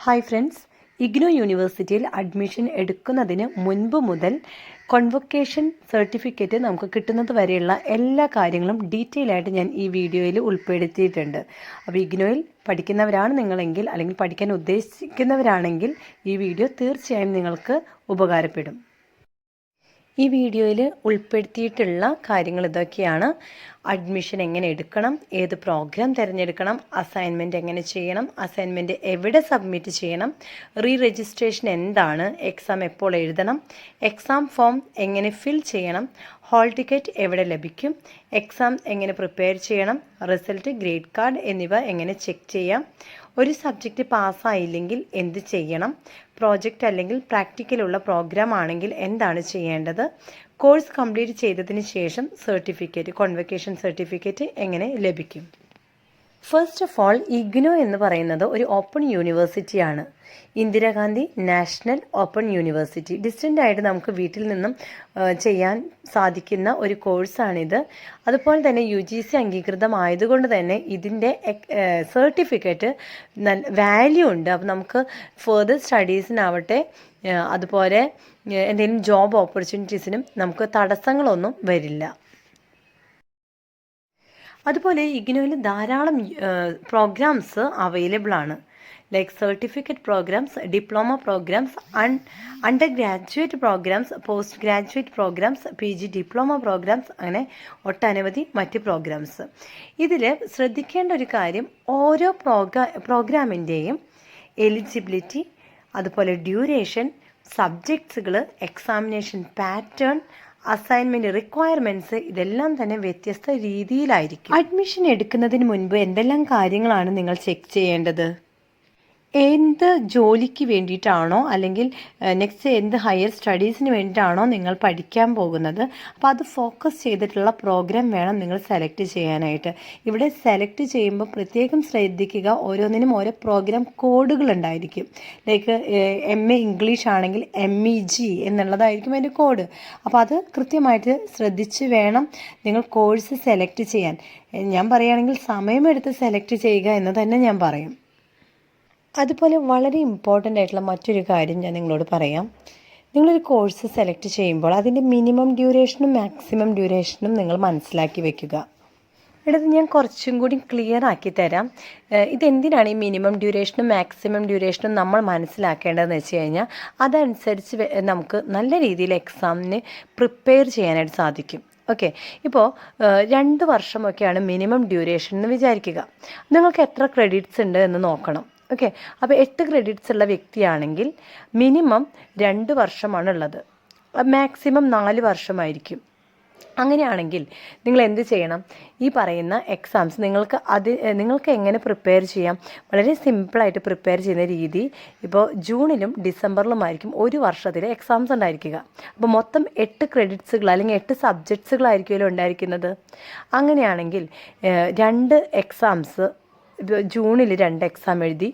Hi friends, IGNOU യൂണിവേഴ്സിറ്റിയിൽ admission എടുക്കുന്നതിന് മുൻപ് മുതൽ കോൺവൊക്കേഷൻ സർട്ടിഫിക്കറ്റ് നമുക്ക് കിട്ടുന്നത് വരെയുള്ള എല്ലാ കാര്യങ്ങളും ഡീറ്റെയിൽ ആയിട്ട് ഞാൻ ഈ വീഡിയോയിൽ ഉൾപ്പെടുത്തിയിട്ടുണ്ട്. അപ്പോൾ ഇഗ്നോയിൽ പഠിക്കുന്നവരാണ് നിങ്ങളെങ്കിൽ അല്ലെങ്കിൽ പഠിക്കാൻ ഉദ്ദേശിക്കുന്നവരാണെങ്കിൽ ഈ വീഡിയോ തീർച്ചയായും നിങ്ങൾക്ക് ഉപകാരപ്പെടും. ഈ വീഡിയോയിൽ ഉൾപ്പെടുത്തിയിട്ടുള്ള കാര്യങ്ങൾ ഇതൊക്കെയാണ്. അഡ്മിഷൻ എങ്ങനെ എടുക്കണം, ഏത് പ്രോഗ്രാം തിരഞ്ഞെടുക്കണം, അസൈൻമെൻറ്റ് എങ്ങനെ ചെയ്യണം, അസൈൻമെൻറ്റ് എവിടെ സബ്മിറ്റ് ചെയ്യണം, രജിസ്ട്രേഷൻ എന്താണ്, എക്സാം എപ്പോൾ എഴുതണം, എക്സാം ഫോം എങ്ങനെ ഫിൽ ചെയ്യണം, ഹാൾ ടിക്കറ്റ് എവിടെ ലഭിക്കും, എക്സാം എങ്ങനെ പ്രിപ്പയർ ചെയ്യണം, റിസൾട്ട്, ഗ്രേഡ് കാർഡ് എന്നിവ എങ്ങനെ ചെക്ക് ചെയ്യാം, ഒരു സബ്ജക്റ്റ് പാസ്സായില്ലെങ്കിൽ എന്ത് ചെയ്യണം, പ്രോജക്റ്റ് അല്ലെങ്കിൽ പ്രാക്ടിക്കലുള്ള പ്രോഗ്രാം ആണെങ്കിൽ എന്താണ് ചെയ്യേണ്ടത്, കോഴ്സ് കംപ്ലീറ്റ് ചെയ്തതിന് ശേഷം സർട്ടിഫിക്കറ്റ്, കോൺവൊക്കേഷൻ സർട്ടിഫിക്കറ്റ് എങ്ങനെ ലഭിക്കും. ഫസ്റ്റ് ഓഫ് ഓൾ, ഇഗ്നോ എന്ന് പറയുന്നത് ഒരു open യൂണിവേഴ്സിറ്റിയാണ്. Indira Gandhi national open university. Distant ആയിട്ട് നമുക്ക് വീട്ടിൽ നിന്നും ചെയ്യാൻ സാധിക്കുന്ന ഒരു കോഴ്സാണിത്. അതുപോലെ തന്നെ UGC അംഗീകൃതമായതുകൊണ്ട് തന്നെ ഇതിൻ്റെ സർട്ടിഫിക്കറ്റ് നല്ല വാല്യൂ ഉണ്ട്. അപ്പോൾ നമുക്ക് ഫർദർ സ്റ്റഡീസിനാവട്ടെ അതുപോലെ എന്തെങ്കിലും ജോബ് ഓപ്പർച്യൂണിറ്റീസിനും നമുക്ക് തടസ്സങ്ങളൊന്നും വരില്ല. അതുപോലെ ഇഗ്നോയിൽ ധാരാളം പ്രോഗ്രാംസ് അവൈലബിൾ ആണ്. Like certificate programmes, diploma programmes, undergraduate programmes, postgraduate programmes, PG diploma programmes, അങ്ങനെ ഒട്ടനവധി മറ്റ് പ്രോഗ്രാംസ്. ഇതിൽ ശ്രദ്ധിക്കേണ്ട ഒരു കാര്യം, ഓരോ പ്രോഗ്രാമിൻ്റെയും എലിജിബിലിറ്റി, അതുപോലെ ഡ്യൂറേഷൻ, സബ്ജക്ട്സുകൾ, എക്സാമിനേഷൻ പാറ്റേൺ, അസൈൻമെൻറ്റ് റിക്വയർമെൻറ്റ്സ് ഇതെല്ലാം തന്നെ വ്യത്യസ്ത രീതിയിലായിരിക്കും. അഡ്മിഷൻ എടുക്കുന്നതിന് മുൻപ് എന്തെല്ലാം കാര്യങ്ങളാണ് നിങ്ങൾ ചെക്ക് ചെയ്യേണ്ടത്? എന്ത് ജോലിക്ക് വേണ്ടിയിട്ടാണോ അല്ലെങ്കിൽ നെക്സ്റ്റ് എന്ത് ഹയർ സ്റ്റഡീസിന് വേണ്ടിയിട്ടാണോ നിങ്ങൾ പഠിക്കാൻ പോകുന്നത്, അപ്പോൾ അത് ഫോക്കസ് ചെയ്തിട്ടുള്ള പ്രോഗ്രാം വേണം നിങ്ങൾ സെലക്ട് ചെയ്യാനായിട്ട്. ഇവിടെ സെലക്ട് ചെയ്യുമ്പോൾ പ്രത്യേകം ശ്രദ്ധിക്കുക, ഓരോന്നിനും ഓരോ പ്രോഗ്രാം കോഡുകൾ ഉണ്ടായിരിക്കും. ലൈക്ക് MA ഇംഗ്ലീഷ് ആണെങ്കിൽ MEG എന്നുള്ളതായിരിക്കും അതിൻ്റെ കോഡ്. അപ്പോൾ അത് കൃത്യമായിട്ട് ശ്രദ്ധിച്ച് വേണം നിങ്ങൾ കോഴ്സ് സെലക്ട് ചെയ്യാൻ. ഞാൻ പറയുകയാണെങ്കിൽ സമയമെടുത്ത് സെലക്ട് ചെയ്യുക എന്ന് തന്നെ ഞാൻ പറയും. അതുപോലെ വളരെ ഇമ്പോർട്ടൻ്റ് ആയിട്ടുള്ള മറ്റൊരു കാര്യം ഞാൻ നിങ്ങളോട് പറയാം. നിങ്ങളൊരു കോഴ്സ് സെലക്ട് ചെയ്യുമ്പോൾ അതിൻ്റെ മിനിമം ഡ്യൂറേഷനും മാക്സിമം ഡ്യൂറേഷനും നിങ്ങൾ മനസ്സിലാക്കി വെക്കുക. ഇടത് ഞാൻ കുറച്ചും കൂടി ക്ലിയർ ആക്കി തരാം. ഇതെന്തിനാണ് ഈ മിനിമം ഡ്യൂറേഷനും മാക്സിമം ഡ്യൂറേഷനും നമ്മൾ മനസ്സിലാക്കേണ്ടതെന്ന് വെച്ച് കഴിഞ്ഞാൽ അതനുസരിച്ച് നമുക്ക് നല്ല രീതിയിൽ എക്സാമിന് പ്രിപ്പയർ ചെയ്യാനായിട്ട് സാധിക്കും. ഓക്കെ, ഇപ്പോൾ 2 വർഷമൊക്കെയാണ് മിനിമം ഡ്യൂറേഷൻ എന്ന് വിചാരിക്കുക. നിങ്ങൾക്ക് എത്ര ക്രെഡിറ്റ്സ് ഉണ്ട് എന്ന് നോക്കണം. ഓക്കെ, അപ്പോൾ 8 ക്രെഡിറ്റ്സ് ഉള്ള വ്യക്തിയാണെങ്കിൽ മിനിമം 2 വർഷമാണുള്ളത്, മാക്സിമം 4 വർഷമായിരിക്കും. അങ്ങനെയാണെങ്കിൽ നിങ്ങൾ എന്ത് ചെയ്യണം? ഈ പറയുന്ന എക്സാംസ് നിങ്ങൾക്ക് എങ്ങനെ പ്രിപ്പയർ ചെയ്യാം? വളരെ സിമ്പിളായിട്ട് പ്രിപ്പയർ ചെയ്യുന്ന രീതി, ഇപ്പോൾ ജൂണിലും ഡിസംബറിലുമായിരിക്കും ഒരു വർഷത്തിൽ എക്സാംസ് ഉണ്ടായിരിക്കുക. അപ്പോൾ മൊത്തം 8 ക്രെഡിറ്റ്സുകൾ അല്ലെങ്കിൽ 8 സബ്ജക്ട്സുകളായിരിക്കുമല്ലോ ഉണ്ടായിരിക്കുന്നത്. അങ്ങനെയാണെങ്കിൽ 2 എക്സാംസ്, ജൂണിൽ 2 എക്സാം എഴുതി,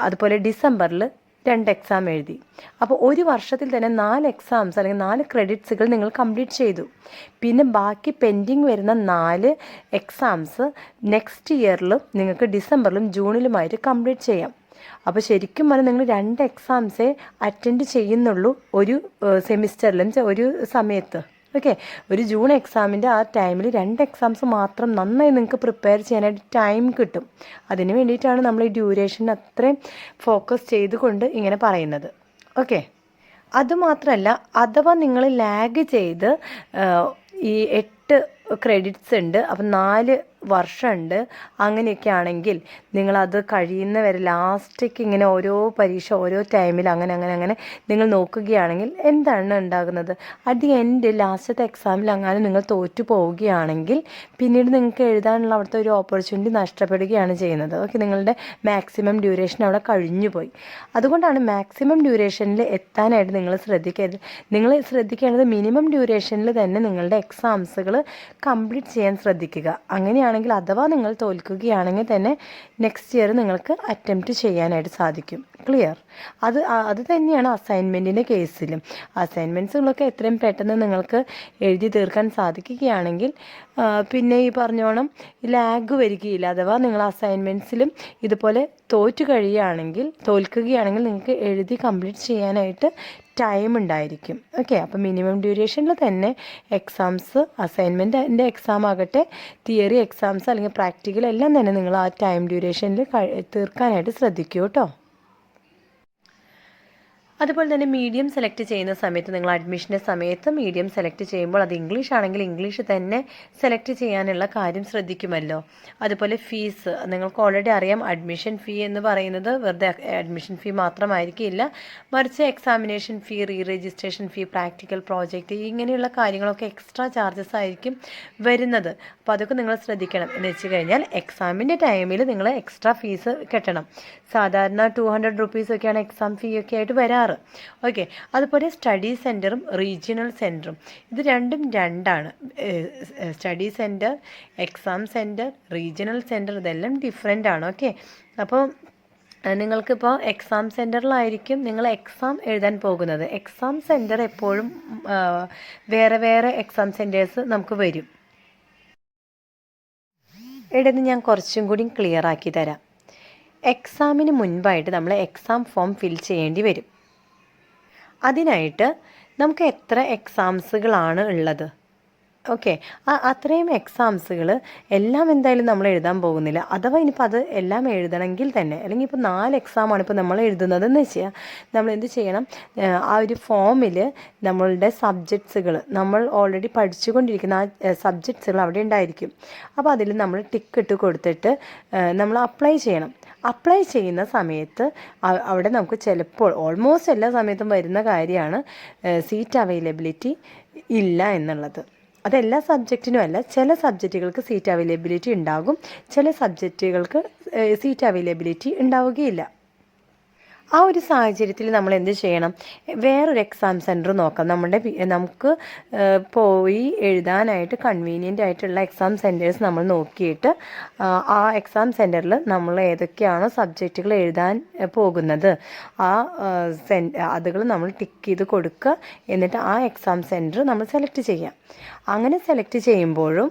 അതുപോലെ ഡിസംബറിൽ 2 എക്സാം എഴുതി. അപ്പോൾ ഒരു വർഷത്തിൽ തന്നെ 4 എക്സാംസ് അല്ലെങ്കിൽ 4 ക്രെഡിറ്റ്സുകൾ നിങ്ങൾ കംപ്ലീറ്റ് ചെയ്തു. പിന്നെ ബാക്കി പെൻഡിങ് വരുന്ന 4 എക്സാംസ് നെക്സ്റ്റ് ഇയറിലും നിങ്ങൾക്ക് ഡിസംബറിലും ജൂണിലുമായിട്ട് കംപ്ലീറ്റ് ചെയ്യാം. അപ്പോൾ ശരിക്കും പറഞ്ഞാൽ നിങ്ങൾ 2 എക്സാംസേ അറ്റൻഡ് ചെയ്യുന്നുള്ളൂ ഒരു സെമിസ്റ്ററിലും ഒരു സമയത്ത്. ഓക്കെ, ഒരു ജൂൺ എക്സാമിൻ്റെ ആ ടൈമിൽ 2 എക്സാംസ് മാത്രം നന്നായി നിങ്ങൾക്ക് പ്രിപ്പയർ ചെയ്യാനായിട്ട് ടൈം കിട്ടും. അതിന് വേണ്ടിയിട്ടാണ് നമ്മൾ ഈ ഡ്യൂറേഷൻ അത്രയും ഫോക്കസ് ചെയ്തുകൊണ്ട് ഇങ്ങനെ പറയുന്നത്. ഓക്കെ, അതുമാത്രമല്ല, അഥവാ നിങ്ങൾ ലാഗ് ചെയ്ത് ഈ 8 ക്രെഡിറ്റ്സ് ഉണ്ട്, അപ്പം 4 വർഷമുണ്ട്, അങ്ങനെയൊക്കെ ആണെങ്കിൽ നിങ്ങളത് കഴിയുന്നവരെ ലാസ്റ്റേക്ക് ഇങ്ങനെ ഓരോ പരീക്ഷ ഓരോ ടൈമിൽ അങ്ങനെ നിങ്ങൾ നോക്കുകയാണെങ്കിൽ എന്താണ് ഉണ്ടാകുന്നത്? അറ്റ് ദി എൻഡ് ലാസ്റ്റത്തെ എക്സാമിൽ അങ്ങനെ നിങ്ങൾ തോറ്റു പോവുകയാണെങ്കിൽ പിന്നീട് നിങ്ങൾക്ക് എഴുതാനുള്ള അവിടുത്തെ ഒരു ഓപ്പർച്യൂണിറ്റി നഷ്ടപ്പെടുകയാണ് ചെയ്യുന്നത്. ഓക്കെ, നിങ്ങളുടെ മാക്സിമം ഡ്യൂറേഷൻ അവിടെ കഴിഞ്ഞു പോയി. അതുകൊണ്ടാണ് മാക്സിമം ഡ്യൂറേഷനിൽ എത്താനായിട്ട് നിങ്ങൾ ശ്രദ്ധിക്കേണ്ടത് മിനിമം ഡ്യൂറേഷനിൽ തന്നെ നിങ്ങളുടെ എക്സാംസുകൾ കംപ്ലീറ്റ് ചെയ്യാൻ ശ്രദ്ധിക്കുക. അങ്ങനെയാണ് തന്നെയാണെങ്കിൽ അഥവാ നിങ്ങൾ തോൽക്കുകയാണെങ്കിൽ തന്നെ നെക്സ്റ്റ് ഇയർ നിങ്ങൾക്ക് അറ്റംപ്റ്റ് ചെയ്യാനായിട്ട് സാധിക്കും. ക്ലിയർ? അത് തന്നെയാണ് അസൈൻമെൻറ്റിൻ്റെ കേസിലും. അസൈൻമെൻറ്റ്സുകളൊക്കെ എത്രയും പെട്ടെന്ന് നിങ്ങൾക്ക് എഴുതി തീർക്കാൻ സാധിക്കുകയാണെങ്കിൽ പിന്നെ ഈ പറഞ്ഞോണം ലാഗ് വരികയില്ല. അഥവാ നിങ്ങൾ അസൈൻമെൻറ്റ്സിലും ഇതുപോലെ തോൽക്കുകയാണെങ്കിൽ നിങ്ങൾക്ക് എഴുതി കംപ്ലീറ്റ് ചെയ്യാനായിട്ട് ടൈം ഉണ്ടായിരിക്കും. ഓക്കെ, അപ്പോൾ മിനിമം ഡ്യൂറേഷനിൽ തന്നെ എക്സാംസ്, അസൈൻമെൻറ്റിൻ്റെ എക്സാം ആകട്ടെ, തിയറി എക്സാംസ് അല്ലെങ്കിൽ പ്രാക്ടിക്കൽ എല്ലാം തന്നെ നിങ്ങൾ ആ ടൈം ഡ്യൂറേഷനിൽ തീർക്കാനായിട്ട് ശ്രദ്ധിക്കൂ കേട്ടോ. അതുപോലെ തന്നെ മീഡിയം സെലക്ട് ചെയ്യുന്ന സമയത്ത് നിങ്ങൾ അഡ്മിഷൻ്റെ സമയത്ത് മീഡിയം സെലക്ട് ചെയ്യുമ്പോൾ അത് ഇംഗ്ലീഷ് ആണെങ്കിൽ ഇംഗ്ലീഷ് തന്നെ സെലക്ട് ചെയ്യാനുള്ള കാര്യം ശ്രദ്ധിക്കുമല്ലോ. അതുപോലെ ഫീസ് നിങ്ങൾക്ക് ഓൾറെഡി അറിയാം. അഡ്മിഷൻ ഫീ എന്ന് പറയുന്നത് വെറുതെ അഡ്മിഷൻ ഫീ മാത്രമായിരിക്കില്ല, മറിച്ച് എക്സാമിനേഷൻ ഫീ, റീ രജിസ്ട്രേഷൻ ഫീ, പ്രാക്ടിക്കൽ പ്രോജക്റ്റ് ഇങ്ങനെയുള്ള കാര്യങ്ങളൊക്കെ എക്സ്ട്രാ ചാർജസ് ആയിരിക്കും വരുന്നത്. അപ്പോൾ അതൊക്കെ നിങ്ങൾ ശ്രദ്ധിക്കണം. എന്ന് വെച്ച് കഴിഞ്ഞാൽ എക്സാമിൻ്റെ ടൈമിൽ നിങ്ങൾ എക്സ്ട്രാ ഫീസ് കെട്ടണം. സാധാരണ 200 റുപ്പീസൊക്കെയാണ് എക്സാം ഫീ ഒക്കെ ആയിട്ട് വരാറ്. ഓക്കെ, അതുപോലെ സ്റ്റഡി സെൻറ്ററും റീജിയണൽ സെൻറ്ററും ഇത് രണ്ടാണ്. Study centre, exam centre, regional centre ഇതെല്ലാം ഡിഫറെൻ്റ് ആണ്. ഓക്കെ, അപ്പോൾ നിങ്ങൾക്കിപ്പോൾ എക്സാം സെൻറ്ററിലായിരിക്കും നിങ്ങൾ എക്സാം എഴുതാൻ പോകുന്നത്. എക്സാം സെൻറ്റർ എപ്പോഴും വേറെ എക്സാം സെൻറ്റേഴ്സ് നമുക്ക് വരും. ഇടന്ന് ഞാൻ കുറച്ചും കൂടി ക്ലിയർ ആക്കി തരാം. എക്സാമിന് മുൻപായിട്ട് നമ്മൾ എക്സാം ഫോം ഫിൽ ചെയ്യേണ്ടി വരും. അതിനായിട്ട് നമുക്ക് എത്ര എക്സാംസുകളാണ് ഉള്ളത്, ഓക്കെ, അത്രയും എക്സാംസുകൾ എല്ലാം എന്തായാലും നമ്മൾ എഴുതാൻ പോകുന്നില്ല. അഥവാ ഇനിയിപ്പോൾ അത് എല്ലാം എഴുതണമെങ്കിൽ തന്നെ, അല്ലെങ്കിൽ ഇപ്പോൾ 4 എക്സാമാണ് ഇപ്പോൾ നമ്മൾ എഴുതുന്നതെന്ന് വെച്ചാൽ നമ്മൾ എന്ത് ചെയ്യണം, ആ ഒരു ഫോമിൽ നമ്മളുടെ സബ്ജക്ട്സുകൾ നമ്മൾ ഓൾറെഡി പഠിച്ചുകൊണ്ടിരിക്കുന്ന ആ സബ്ജക്ട്സുകൾ അവിടെ ഉണ്ടായിരിക്കും. അപ്പോൾ അതിൽ നമ്മൾ ടിക്ക് ഇട്ട് കൊടുത്തിട്ട് നമ്മൾ അപ്ലൈ ചെയ്യണം. അപ്ലൈ ചെയ്യുന്ന സമയത്ത് അവിടെ നമുക്ക് ചിലപ്പോൾ ഓൾമോസ്റ്റ് എല്ലാ സമയത്തും വരുന്ന കാര്യമാണ് സീറ്റ് അവൈലബിലിറ്റി ഇല്ല എന്നുള്ളത്. അതെല്ലാ സബ്ജക്റ്റിനും അല്ല, ചില സബ്ജക്റ്റുകൾക്ക് സീറ്റ് അവൈലബിലിറ്റി ഉണ്ടാകും, ചില സബ്ജക്റ്റുകൾക്ക് സീറ്റ് അവൈലബിലിറ്റി ഉണ്ടാവുകയില്ല. ആ ഒരു സാഹചര്യത്തിൽ നമ്മൾ എന്ത് ചെയ്യണം, വേറൊരു എക്സാം സെൻറ്റർ നോക്കാം. നമുക്ക് പോയി എഴുതാനായിട്ട് കൺവീനിയൻ്റ് ആയിട്ടുള്ള എക്സാം സെൻറ്റേഴ്സ് നമ്മൾ നോക്കിയിട്ട് ആ എക്സാം സെൻറ്ററിൽ നമ്മൾ ഏതൊക്കെയാണോ സബ്ജക്റ്റുകൾ എഴുതാൻ പോകുന്നത് അതുകൾ നമ്മൾ ടിക്ക് ചെയ്ത് കൊടുക്കുക. എന്നിട്ട് ആ എക്സാം സെൻറ്റർ നമ്മൾ സെലക്ട് ചെയ്യാം. അങ്ങനെ സെലക്ട് ചെയ്യുമ്പോഴും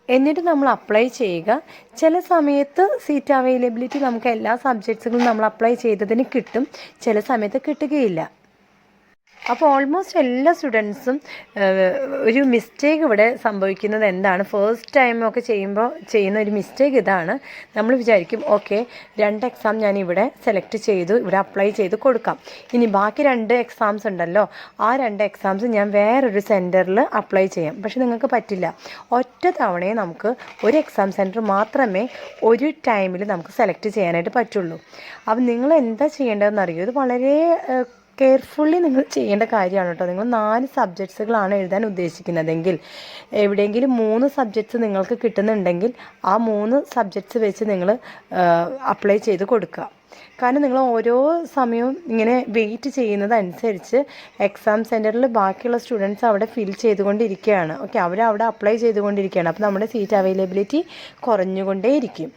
എന്നിട്ട് നമ്മൾ അപ്ലൈ ചെയ്യുക. ചില സമയത്ത് സീറ്റ് അവൈലബിലിറ്റി നമുക്ക് എല്ലാ സബ്ജക്ട്സുകളും നമ്മൾ അപ്ലൈ ചെയ്തതിന് കിട്ടും, ചില സമയത്ത് കിട്ടുകയില്ല. അപ്പോൾ ഓൾമോസ്റ്റ് എല്ലാ സ്റ്റുഡൻസും ഒരു മിസ്റ്റേക്ക് ഇവിടെ സംഭവിക്കുന്നത് എന്താണ്, ഫസ്റ്റ് ടൈമൊക്കെ ചെയ്യുന്ന ഒരു മിസ്റ്റേക്ക് ഇതാണ്. നമ്മൾ വിചാരിക്കും ഓക്കെ 2 എക്സാം ഞാൻ ഇവിടെ സെലക്ട് ചെയ്തു, ഇവിടെ അപ്ലൈ ചെയ്ത് കൊടുക്കാം, ഇനി ബാക്കി 2 എക്സാംസ് ഉണ്ടല്ലോ, ആ 2 എക്സാംസ് ഞാൻ വേറൊരു സെൻറ്ററിൽ അപ്ലൈ ചെയ്യാം. പക്ഷെ നിങ്ങൾക്ക് പറ്റില്ല. ഒറ്റ തവണയെ നമുക്ക് ഒരു എക്സാം സെൻറ്റർ മാത്രമേ ഒരു ടൈമിൽ നമുക്ക് സെലക്ട് ചെയ്യാനായിട്ട് പറ്റുള്ളൂ. അപ്പം നിങ്ങൾ എന്താ ചെയ്യേണ്ടതെന്ന് അറിയോ, ഇത് വളരെ കെയർഫുള്ളി നിങ്ങൾ ചെയ്യേണ്ട കാര്യമാണ് കേട്ടോ. നിങ്ങൾ 4 സബ്ജക്ട്സുകളാണ് എഴുതാൻ ഉദ്ദേശിക്കുന്നതെങ്കിൽ, എവിടെയെങ്കിലും 3 സബ്ജക്ട്സ് നിങ്ങൾക്ക് കിട്ടുന്നുണ്ടെങ്കിൽ ആ 3 സബ്ജക്ട്സ് വെച്ച് നിങ്ങൾ അപ്ലൈ ചെയ്ത് കൊടുക്കുക. കാരണം നിങ്ങൾ ഓരോ സമയവും ഇങ്ങനെ വെയിറ്റ് ചെയ്യുന്നതനുസരിച്ച് എക്സാം സെൻറ്ററിൽ ബാക്കിയുള്ള സ്റ്റുഡൻസ് അവിടെ ഫിൽ ചെയ്തുകൊണ്ടിരിക്കുകയാണ്. ഓക്കെ, അവരവിടെ അപ്ലൈ ചെയ്തുകൊണ്ടിരിക്കുകയാണ്. അപ്പോൾ നമ്മുടെ സീറ്റ് അവൈലബിലിറ്റി കുറഞ്ഞുകൊണ്ടേയിരിക്കും.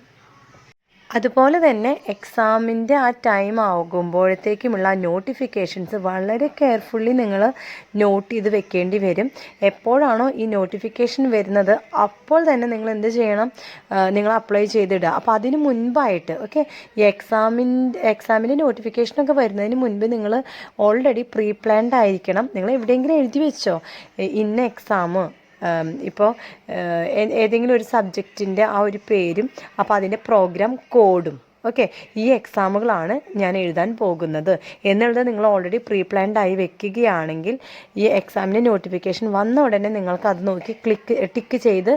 അതുപോലെ തന്നെ എക്സാമിൻ്റെ ആ ടൈം ആകുമ്പോഴത്തേക്കുമുള്ള നോട്ടിഫിക്കേഷൻസ് വളരെ കെയർഫുള്ളി നിങ്ങൾ നോട്ട് ചെയ്ത് വെക്കേണ്ടി വരും. എപ്പോഴാണോ ഈ നോട്ടിഫിക്കേഷൻ വരുന്നത് അപ്പോൾ തന്നെ നിങ്ങൾ എന്ത് ചെയ്യണം, നിങ്ങൾ അപ്ലൈ ചെയ്തിടുക. അപ്പോൾ അതിന് മുൻപായിട്ട് ഓക്കെ, ഈ എക്സാമിൻ്റെ നോട്ടിഫിക്കേഷനൊക്കെ വരുന്നതിന് മുൻപ് നിങ്ങൾ ഓൾറെഡി പ്രീ പ്ലാൻഡ് ആയിരിക്കണം. നിങ്ങൾ എവിടെയെങ്കിലും എഴുതി വെച്ചോ ഇന്ന എക്സാം, ഇപ്പോൾ ഏതെങ്കിലും ഒരു സബ്ജക്റ്റിൻ്റെ ആ ഒരു പേരും അപ്പോൾ അതിൻ്റെ പ്രോഗ്രാം കോഡും, ഓക്കെ, ഈ എക്സാമുകളാണ് ഞാൻ എഴുതാൻ പോകുന്നത് എന്നുള്ളത് നിങ്ങൾ ഓൾറെഡി പ്രീ പ്ലാൻഡ് ആയി വെക്കുകയാണെങ്കിൽ ഈ എക്സാമിൻ്റെ നോട്ടിഫിക്കേഷൻ വന്ന ഉടനെ നിങ്ങൾക്ക് അത് നോക്കി ടിക്ക് ചെയ്ത്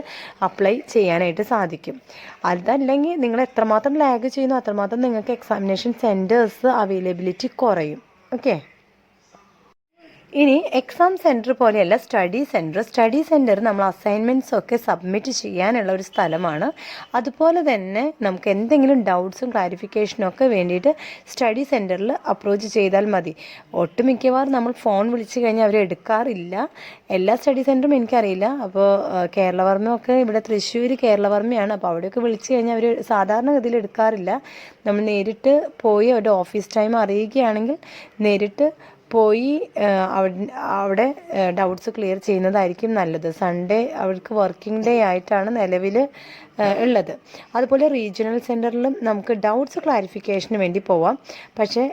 അപ്ലൈ ചെയ്യാനായിട്ട് സാധിക്കും. അതല്ലെങ്കിൽ നിങ്ങൾ എത്രമാത്രം ലാഗ് ചെയ്യുന്നു അത്രമാത്രം നിങ്ങൾക്ക് എക്സാമിനേഷൻ സെൻറ്റേഴ്സ് അവൈലബിലിറ്റി കുറയും. ഓക്കെ, ഇനി എക്സാം സെൻറ്റർ പോലെയല്ല സ്റ്റഡി സെൻറ്റർ നമ്മൾ അസൈൻമെൻറ്റ്സ് ഒക്കെ സബ്മിറ്റ് ചെയ്യാനുള്ള ഒരു സ്ഥലമാണ്. അതുപോലെ തന്നെ നമുക്ക് എന്തെങ്കിലും ഡൗട്ട്സും ക്ലാരിഫിക്കേഷനും ഒക്കെ വേണ്ടിയിട്ട് സ്റ്റഡി സെൻറ്ററിൽ അപ്രോച്ച് ചെയ്താൽ മതി. ഒട്ടുമിക്കവാറും നമ്മൾ ഫോൺ വിളിച്ച് കഴിഞ്ഞാൽ അവർ എടുക്കാറില്ല. എല്ലാ സ്റ്റഡി സെൻറ്ററും എനിക്കറിയില്ല. അപ്പോൾ കേരളവർമ്മയൊക്കെ ഇവിടെ തൃശ്ശൂർ കേരളവർമ്മയാണ്. അപ്പോൾ അവിടെയൊക്കെ വിളിച്ച് കഴിഞ്ഞാൽ അവർ സാധാരണഗതിയിൽ എടുക്കാറില്ല. നമ്മൾ നേരിട്ട് പോയി അവരുടെ ഓഫീസ് ടൈം അറിയുകയാണെങ്കിൽ നേരിട്ട് പോയി അവിടെ ഡൗട്ട്സ് ക്ലിയർ ചെയ്യുന്നതായിരിക്കും നല്ലത്. സൺഡേ അവർക്ക് വർക്കിംഗ് ഡേ ആയിട്ടാണ് നിലവിൽ ഉള്ളത്. അതുപോലെ റീജിയണൽ സെൻറ്ററിലും നമുക്ക് ഡൗട്ട്സ് ക്ലാരിഫിക്കേഷന് വേണ്ടി പോവാം. പക്ഷേ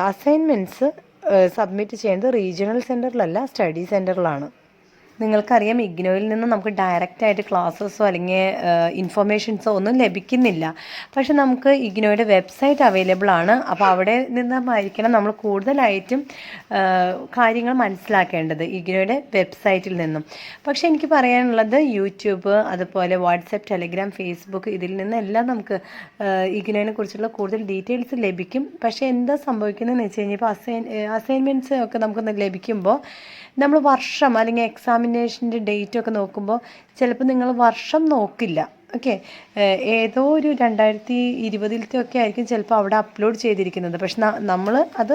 അസൈൻമെൻറ്റ്സ് സബ്മിറ്റ് ചെയ്യേണ്ടത് റീജിയണൽ സെൻറ്ററിലല്ല, സ്റ്റഡി സെൻറ്ററിലാണ്. നിങ്ങൾക്കറിയാം, ഇഗ്നോയിൽ നിന്ന് നമുക്ക് ഡയറക്റ്റായിട്ട് ക്ലാസ്സസോ അല്ലെങ്കിൽ ഇൻഫർമേഷൻസോ ഒന്നും ലഭിക്കുന്നില്ല. പക്ഷെ നമുക്ക് ഇഗ്നോയുടെ വെബ്സൈറ്റ് അവൈലബിൾ ആണ്. അപ്പോൾ അവിടെ നിന്നുമായിരിക്കണം നമ്മൾ കൂടുതലായിട്ടും കാര്യങ്ങൾ മനസ്സിലാക്കേണ്ടത്, ഇഗ്നോയുടെ വെബ്സൈറ്റിൽ നിന്നും. പക്ഷേ എനിക്ക് പറയാനുള്ളത് യൂട്യൂബ്, അതുപോലെ വാട്സപ്പ്, ടെലിഗ്രാം, ഫേസ്ബുക്ക്, ഇതിൽ നിന്നെല്ലാം നമുക്ക് ഇഗ്നോയെ കുറിച്ചുള്ള കൂടുതൽ ഡീറ്റെയിൽസ് ലഭിക്കും. പക്ഷേ എന്താ സംഭവിക്കുന്നതെന്ന് വെച്ച് കഴിഞ്ഞാൽ ഇപ്പോൾ അസൈൻമെൻറ്റ്സ് ഒക്കെ നമുക്ക് ലഭിക്കുമ്പോൾ നമ്മൾ വർഷം അല്ലെങ്കിൽ എക്സാമിനേഷൻ്റെ ഡേറ്റ് ഒക്കെ നോക്കുമ്പോൾ ചിലപ്പോൾ നിങ്ങൾ വർഷം നോക്കില്ല. ഓക്കെ, ഏതോ ഒരു 2020 ഒക്കെ ആയിരിക്കും ചിലപ്പോൾ അവിടെ അപ്ലോഡ് ചെയ്തിരിക്കുന്നത്. പക്ഷെ നമ്മൾ അത്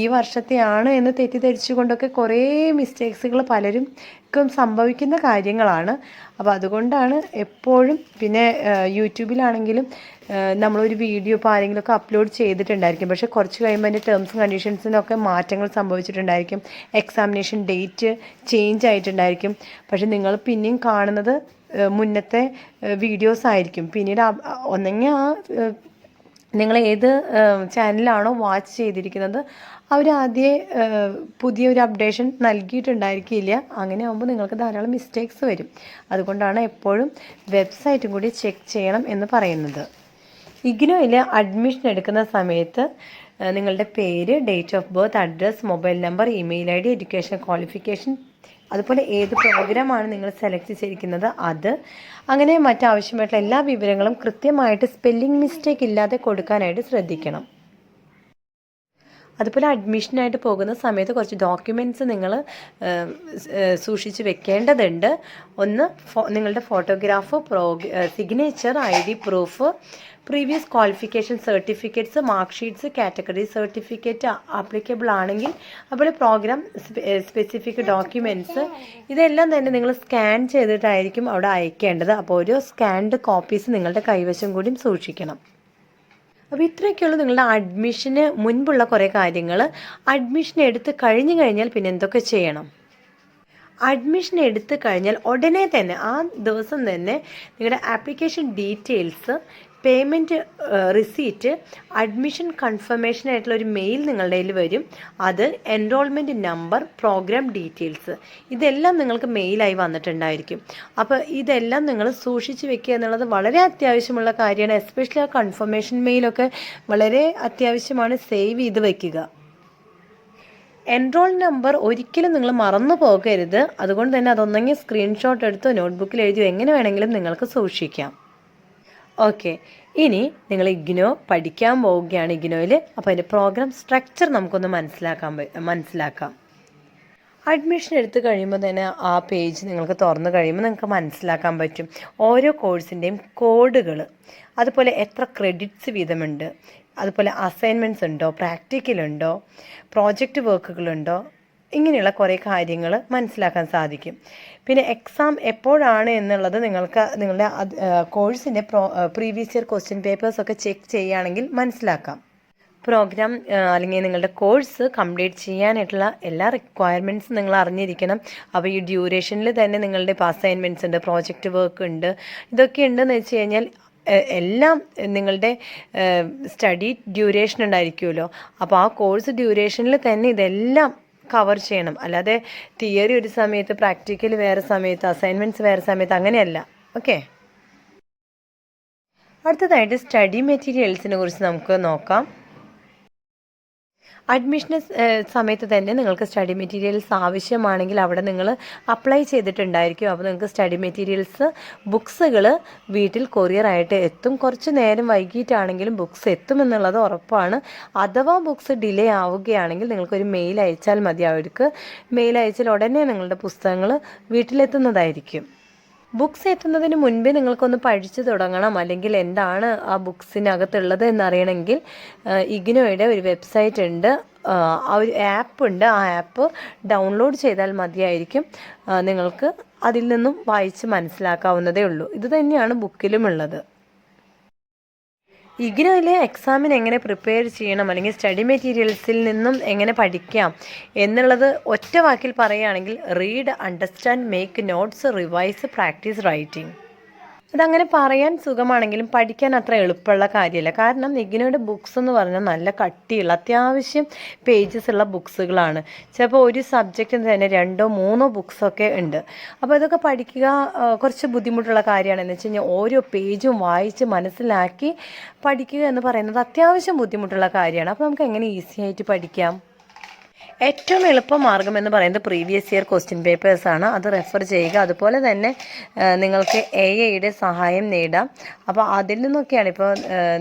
ഈ വർഷത്തെയാണ് എന്ന് തെറ്റിദ്ധരിച്ചുകൊണ്ടൊക്കെ കുറേ മിസ്റ്റേക്സുകൾ പലരും സംഭവിക്കുന്ന കാര്യങ്ങളാണ്. അപ്പോൾ അതുകൊണ്ടാണ് എപ്പോഴും, പിന്നെ യൂട്യൂബിലാണെങ്കിലും നമ്മളൊരു വീഡിയോ ഇപ്പോൾ ആരെങ്കിലുമൊക്കെ അപ്ലോഡ് ചെയ്തിട്ടുണ്ടായിരിക്കും. പക്ഷേ കുറച്ച് കഴിയുമ്പോൾ അതിൻ്റെ ടേംസും കണ്ടീഷൻസിനൊക്കെ മാറ്റങ്ങൾ സംഭവിച്ചിട്ടുണ്ടായിരിക്കും. എക്സാമിനേഷൻ ഡേറ്റ് ചേഞ്ച് ആയിട്ടുണ്ടായിരിക്കും. പക്ഷെ നിങ്ങൾ പിന്നെയും കാണുന്നത് മുന്നത്തെ വീഡിയോസ് ആയിരിക്കും. പിന്നീട് ഒന്നെങ്കിൽ നിങ്ങൾ ഏത് ചാനലാണോ വാച്ച് ചെയ്തിരിക്കുന്നത് അവരാദ്യമേ പുതിയൊരു അപ്ഡേഷൻ നൽകിയിട്ടുണ്ടായിരിക്കില്ല. അങ്ങനെ ആകുമ്പോൾ നിങ്ങൾക്ക് ധാരാളം മിസ്റ്റേക്സ് വരും. അതുകൊണ്ടാണ് എപ്പോഴും വെബ്സൈറ്റും കൂടി ചെക്ക് ചെയ്യണം എന്ന് പറയുന്നത്. ഇഗ്നോയിൽ അഡ്മിഷൻ എടുക്കുന്ന സമയത്ത് നിങ്ങളുടെ പേര്, date of birth, address, mobile number, email ID, education qualification, അതുപോലെ ഏത് പ്രോഗ്രാമാണ് നിങ്ങൾ സെലക്ട് ചെയ്തിരിക്കുന്നത് അങ്ങനെ മറ്റാവശ്യമായിട്ടുള്ള എല്ലാ വിവരങ്ങളും കൃത്യമായിട്ട് സ്പെല്ലിംഗ് മിസ്റ്റേക്ക് ഇല്ലാതെ കൊടുക്കാനായിട്ട് ശ്രദ്ധിക്കണം. അതുപോലെ അഡ്മിഷനായിട്ട് പോകുന്ന സമയത്ത് കുറച്ച് ഡോക്യുമെൻറ്റ്സ് നിങ്ങൾ സൂക്ഷിച്ച് വെക്കേണ്ടതുണ്ട്. ഒന്ന് നിങ്ങളുടെ photograph, signature, ID proof, previous qualification certificates, mark sheets, category certificate applicable ആണെങ്കിൽ, അതുപോലെ പ്രോഗ്രാം സ്പെസിഫിക് ഡോക്യുമെൻറ്റ്സ്, ഇതെല്ലാം തന്നെ നിങ്ങൾ സ്കാൻ ചെയ്തിട്ടായിരിക്കും അവിടെ അയക്കേണ്ടത്. അപ്പോൾ ഓരോ സ്കാൻഡ് കോപ്പീസ് നിങ്ങളുടെ കൈവശം കൂടി സൂക്ഷിക്കണം. അപ്പോൾ ഇത്രയൊക്കെയുള്ളൂ നിങ്ങളുടെ അഡ്മിഷന് മുൻപുള്ള കുറേ കാര്യങ്ങൾ. അഡ്മിഷൻ എടുത്ത് കഴിഞ്ഞാൽ പിന്നെ എന്തൊക്കെ ചെയ്യണം? അഡ്മിഷൻ എടുത്ത് കഴിഞ്ഞാൽ ഉടനെ തന്നെ ആ ദിവസം തന്നെ നിങ്ങളുടെ application details, payment receipt, admission confirmation ആയിട്ടുള്ള ഒരു മെയിൽ നിങ്ങളുടെ കയ്യിൽ വരും. അത് എൻറോൾമെൻറ്റ് നമ്പർ, പ്രോഗ്രാം ഡീറ്റെയിൽസ്, ഇതെല്ലാം നിങ്ങൾക്ക് മെയിലായി വന്നിട്ടുണ്ടായിരിക്കും. അപ്പോൾ ഇതെല്ലാം നിങ്ങൾ സൂക്ഷിച്ച് വെക്കുക എന്നുള്ളത് വളരെ അത്യാവശ്യമുള്ള കാര്യമാണ്. എസ്പെഷ്യലി ആ കൺഫർമേഷൻ മെയിലൊക്കെ വളരെ അത്യാവശ്യമാണ്, സേവ് ചെയ്ത് വയ്ക്കുക. എൻറോൾ നമ്പർ ഒരിക്കലും നിങ്ങൾ മറന്നു പോകരുത്. അതുകൊണ്ട് തന്നെ അതൊന്നെങ്കിൽ സ്ക്രീൻഷോട്ട് എടുത്തോ നോട്ട്ബുക്കിൽ എഴുതിയോ എങ്ങനെ വേണമെങ്കിലും നിങ്ങൾക്ക് സൂക്ഷിക്കാം. ഓക്കെ, ഇനി നിങ്ങൾ ഇഗ്നോ പഠിക്കാൻ പോവുകയാണ് ഇഗ്നോയിൽ. അപ്പോൾ അതിൻ്റെ പ്രോഗ്രാം സ്ട്രക്ചർ നമുക്കൊന്ന് മനസ്സിലാക്കാം. അഡ്മിഷൻ എടുത്ത് കഴിയുമ്പോൾ തന്നെ ആ പേജ് നിങ്ങൾക്ക് തുറന്നു കഴിയുമ്പോൾ നിങ്ങൾക്ക് മനസ്സിലാക്കാൻ പറ്റും ഓരോ കോഴ്സിൻ്റെയും കോഡുകൾ, അതുപോലെ എത്ര ക്രെഡിറ്റ്സ് വീതമുണ്ട്, അതുപോലെ അസൈൻമെൻറ്റ്സ് ഉണ്ടോ, പ്രാക്ടിക്കലുണ്ടോ, പ്രോജക്റ്റ് വർക്കുകളുണ്ടോ, ഇങ്ങനെയുള്ള കുറേ കാര്യങ്ങൾ മനസ്സിലാക്കാൻ സാധിക്കും. പിന്നെ എക്സാം എപ്പോഴാണ് എന്നുള്ളത് നിങ്ങൾക്ക് നിങ്ങളുടെ കോഴ്സിൻ്റെ പ്രീവിയസ് ഇയർ ക്വസ്റ്റ്യൻ പേപ്പേഴ്സൊക്കെ ചെക്ക് ചെയ്യുകയാണെങ്കിൽ മനസ്സിലാക്കാം. പ്രോഗ്രാം അല്ലെങ്കിൽ നിങ്ങളുടെ കോഴ്സ് കംപ്ലീറ്റ് ചെയ്യാനായിട്ടുള്ള എല്ലാ റിക്വയർമെൻറ്റ്സും നിങ്ങൾ അറിഞ്ഞിരിക്കണം. അപ്പോൾ ഈ ഡ്യൂറേഷനിൽ തന്നെ നിങ്ങളുടെ ഇപ്പോൾ അസൈൻമെൻറ്റ്സ് ഉണ്ട്, പ്രോജക്റ്റ് വർക്ക് ഉണ്ട്, ഇതൊക്കെ ഉണ്ടെന്ന് വെച്ച് കഴിഞ്ഞാൽ എല്ലാം നിങ്ങളുടെ സ്റ്റഡി ഡ്യൂറേഷൻ ഉണ്ടായിരിക്കുമല്ലോ. അപ്പോൾ ആ കോഴ്സ് ഡ്യൂറേഷനിൽ തന്നെ ഇതെല്ലാം കവർ ചെയ്യണം. അല്ലാതെ തിയറി ഒരു സമയത്ത്, പ്രാക്ടിക്കൽ വേറെ സമയത്ത്, അസൈൻമെൻറ്റ്സ് വേറെ സമയത്ത്, അങ്ങനെയല്ല. ഓക്കെ, അടുത്തതായിട്ട് സ്റ്റഡി മെറ്റീരിയൽസിനെ കുറിച്ച് നമുക്ക് നോക്കാം. അഡ്മിഷന് സമയത്ത് തന്നെ നിങ്ങൾക്ക് സ്റ്റഡി മെറ്റീരിയൽസ് ആവശ്യമാണെങ്കിൽ അവിടെ നിങ്ങൾ അപ്ലൈ ചെയ്തിട്ടുണ്ടായിരിക്കും. അപ്പോൾ നിങ്ങൾക്ക് സ്റ്റഡി മെറ്റീരിയൽസ് ബുക്സുകൾ വീട്ടിൽ കൊറിയറായിട്ട് എത്തും. കുറച്ച് നേരം വൈകിട്ടാണെങ്കിലും ബുക്സ് എത്തുമെന്നുള്ളത് ഉറപ്പാണ്. അഥവാ ബുക്സ് ഡിലേ ആവുകയാണെങ്കിൽ നിങ്ങൾക്കൊരു മെയിൽ അയച്ചാൽ മതി. അവർക്ക് മെയിൽ അയച്ചാൽ ഉടനെ നിങ്ങളുടെ പുസ്തകങ്ങൾ വീട്ടിലെത്തുന്നതായിരിക്കും. ബുക്സ് എത്തുന്നതിന് മുൻപേ നിങ്ങൾക്കൊന്ന് പഠിച്ചു തുടങ്ങണം, അല്ലെങ്കിൽ എന്താണ് ആ ബുക്സിനകത്തുള്ളത് എന്നറിയണമെങ്കിൽ ഇഗ്നോയുടെ ഒരു വെബ്സൈറ്റ് ഉണ്ട്, ആ ഒരു ആപ്പ് ഉണ്ട്. ആ ആപ്പ് ഡൗൺലോഡ് ചെയ്താൽ മതിയായിരിക്കും. നിങ്ങൾക്ക് അതിൽ നിന്നും വായിച്ച് മനസ്സിലാക്കാവുന്നതേ ഉള്ളൂ. ഇത് തന്നെയാണ് ബുക്കിലും ഉള്ളത്. ഇഗ്നോയിലെ എക്സാമിന് എങ്ങനെ പ്രിപ്പയർ ചെയ്യണം, അല്ലെങ്കിൽ സ്റ്റഡി മെറ്റീരിയൽസിൽ നിന്നും എങ്ങനെ പഠിക്കാം എന്നുള്ളത് ഒറ്റ വാക്കിൽ പറയുകയാണെങ്കിൽ read, understand, make notes, revise, practice writing. അതങ്ങനെ പറയാൻ സുഖമാണെങ്കിലും പഠിക്കാൻ അത്ര എളുപ്പമുള്ള കാര്യമല്ല. കാരണം ഇഗ്നോയുടെ ബുക്സ് എന്ന് പറഞ്ഞാൽ നല്ല കട്ടിയുള്ള അത്യാവശ്യം പേജസ് ഉള്ള ബുക്സുകളാണ്. ചിലപ്പോൾ ഒരു സബ്ജക്റ്റിന് തന്നെ 2-3 ബുക്സൊക്കെ ഉണ്ട്. അപ്പോൾ ഇതൊക്കെ പഠിക്കുക കുറച്ച് ബുദ്ധിമുട്ടുള്ള കാര്യമാണ്. എന്ന് വെച്ച് കഴിഞ്ഞാൽ ഓരോ പേജും വായിച്ച് മനസ്സിലാക്കി പഠിക്കുക എന്ന് പറയുന്നത് അത്യാവശ്യം ബുദ്ധിമുട്ടുള്ള കാര്യമാണ്. അപ്പോൾ നമുക്ക് എങ്ങനെ ഈസി ആയിട്ട് പഠിക്കാം? ഏറ്റവും എളുപ്പമാർഗ്ഗം എന്ന് പറയുന്നത് പ്രീവിയസ് ഇയർ ക്വസ്റ്റ്യൻ പേപ്പേഴ്സാണ്. അത് റെഫർ ചെയ്യുക. അതുപോലെ തന്നെ നിങ്ങൾക്ക് AI സഹായം നേടാം. അപ്പോൾ അതിൽ നിന്നൊക്കെയാണ് ഇപ്പോൾ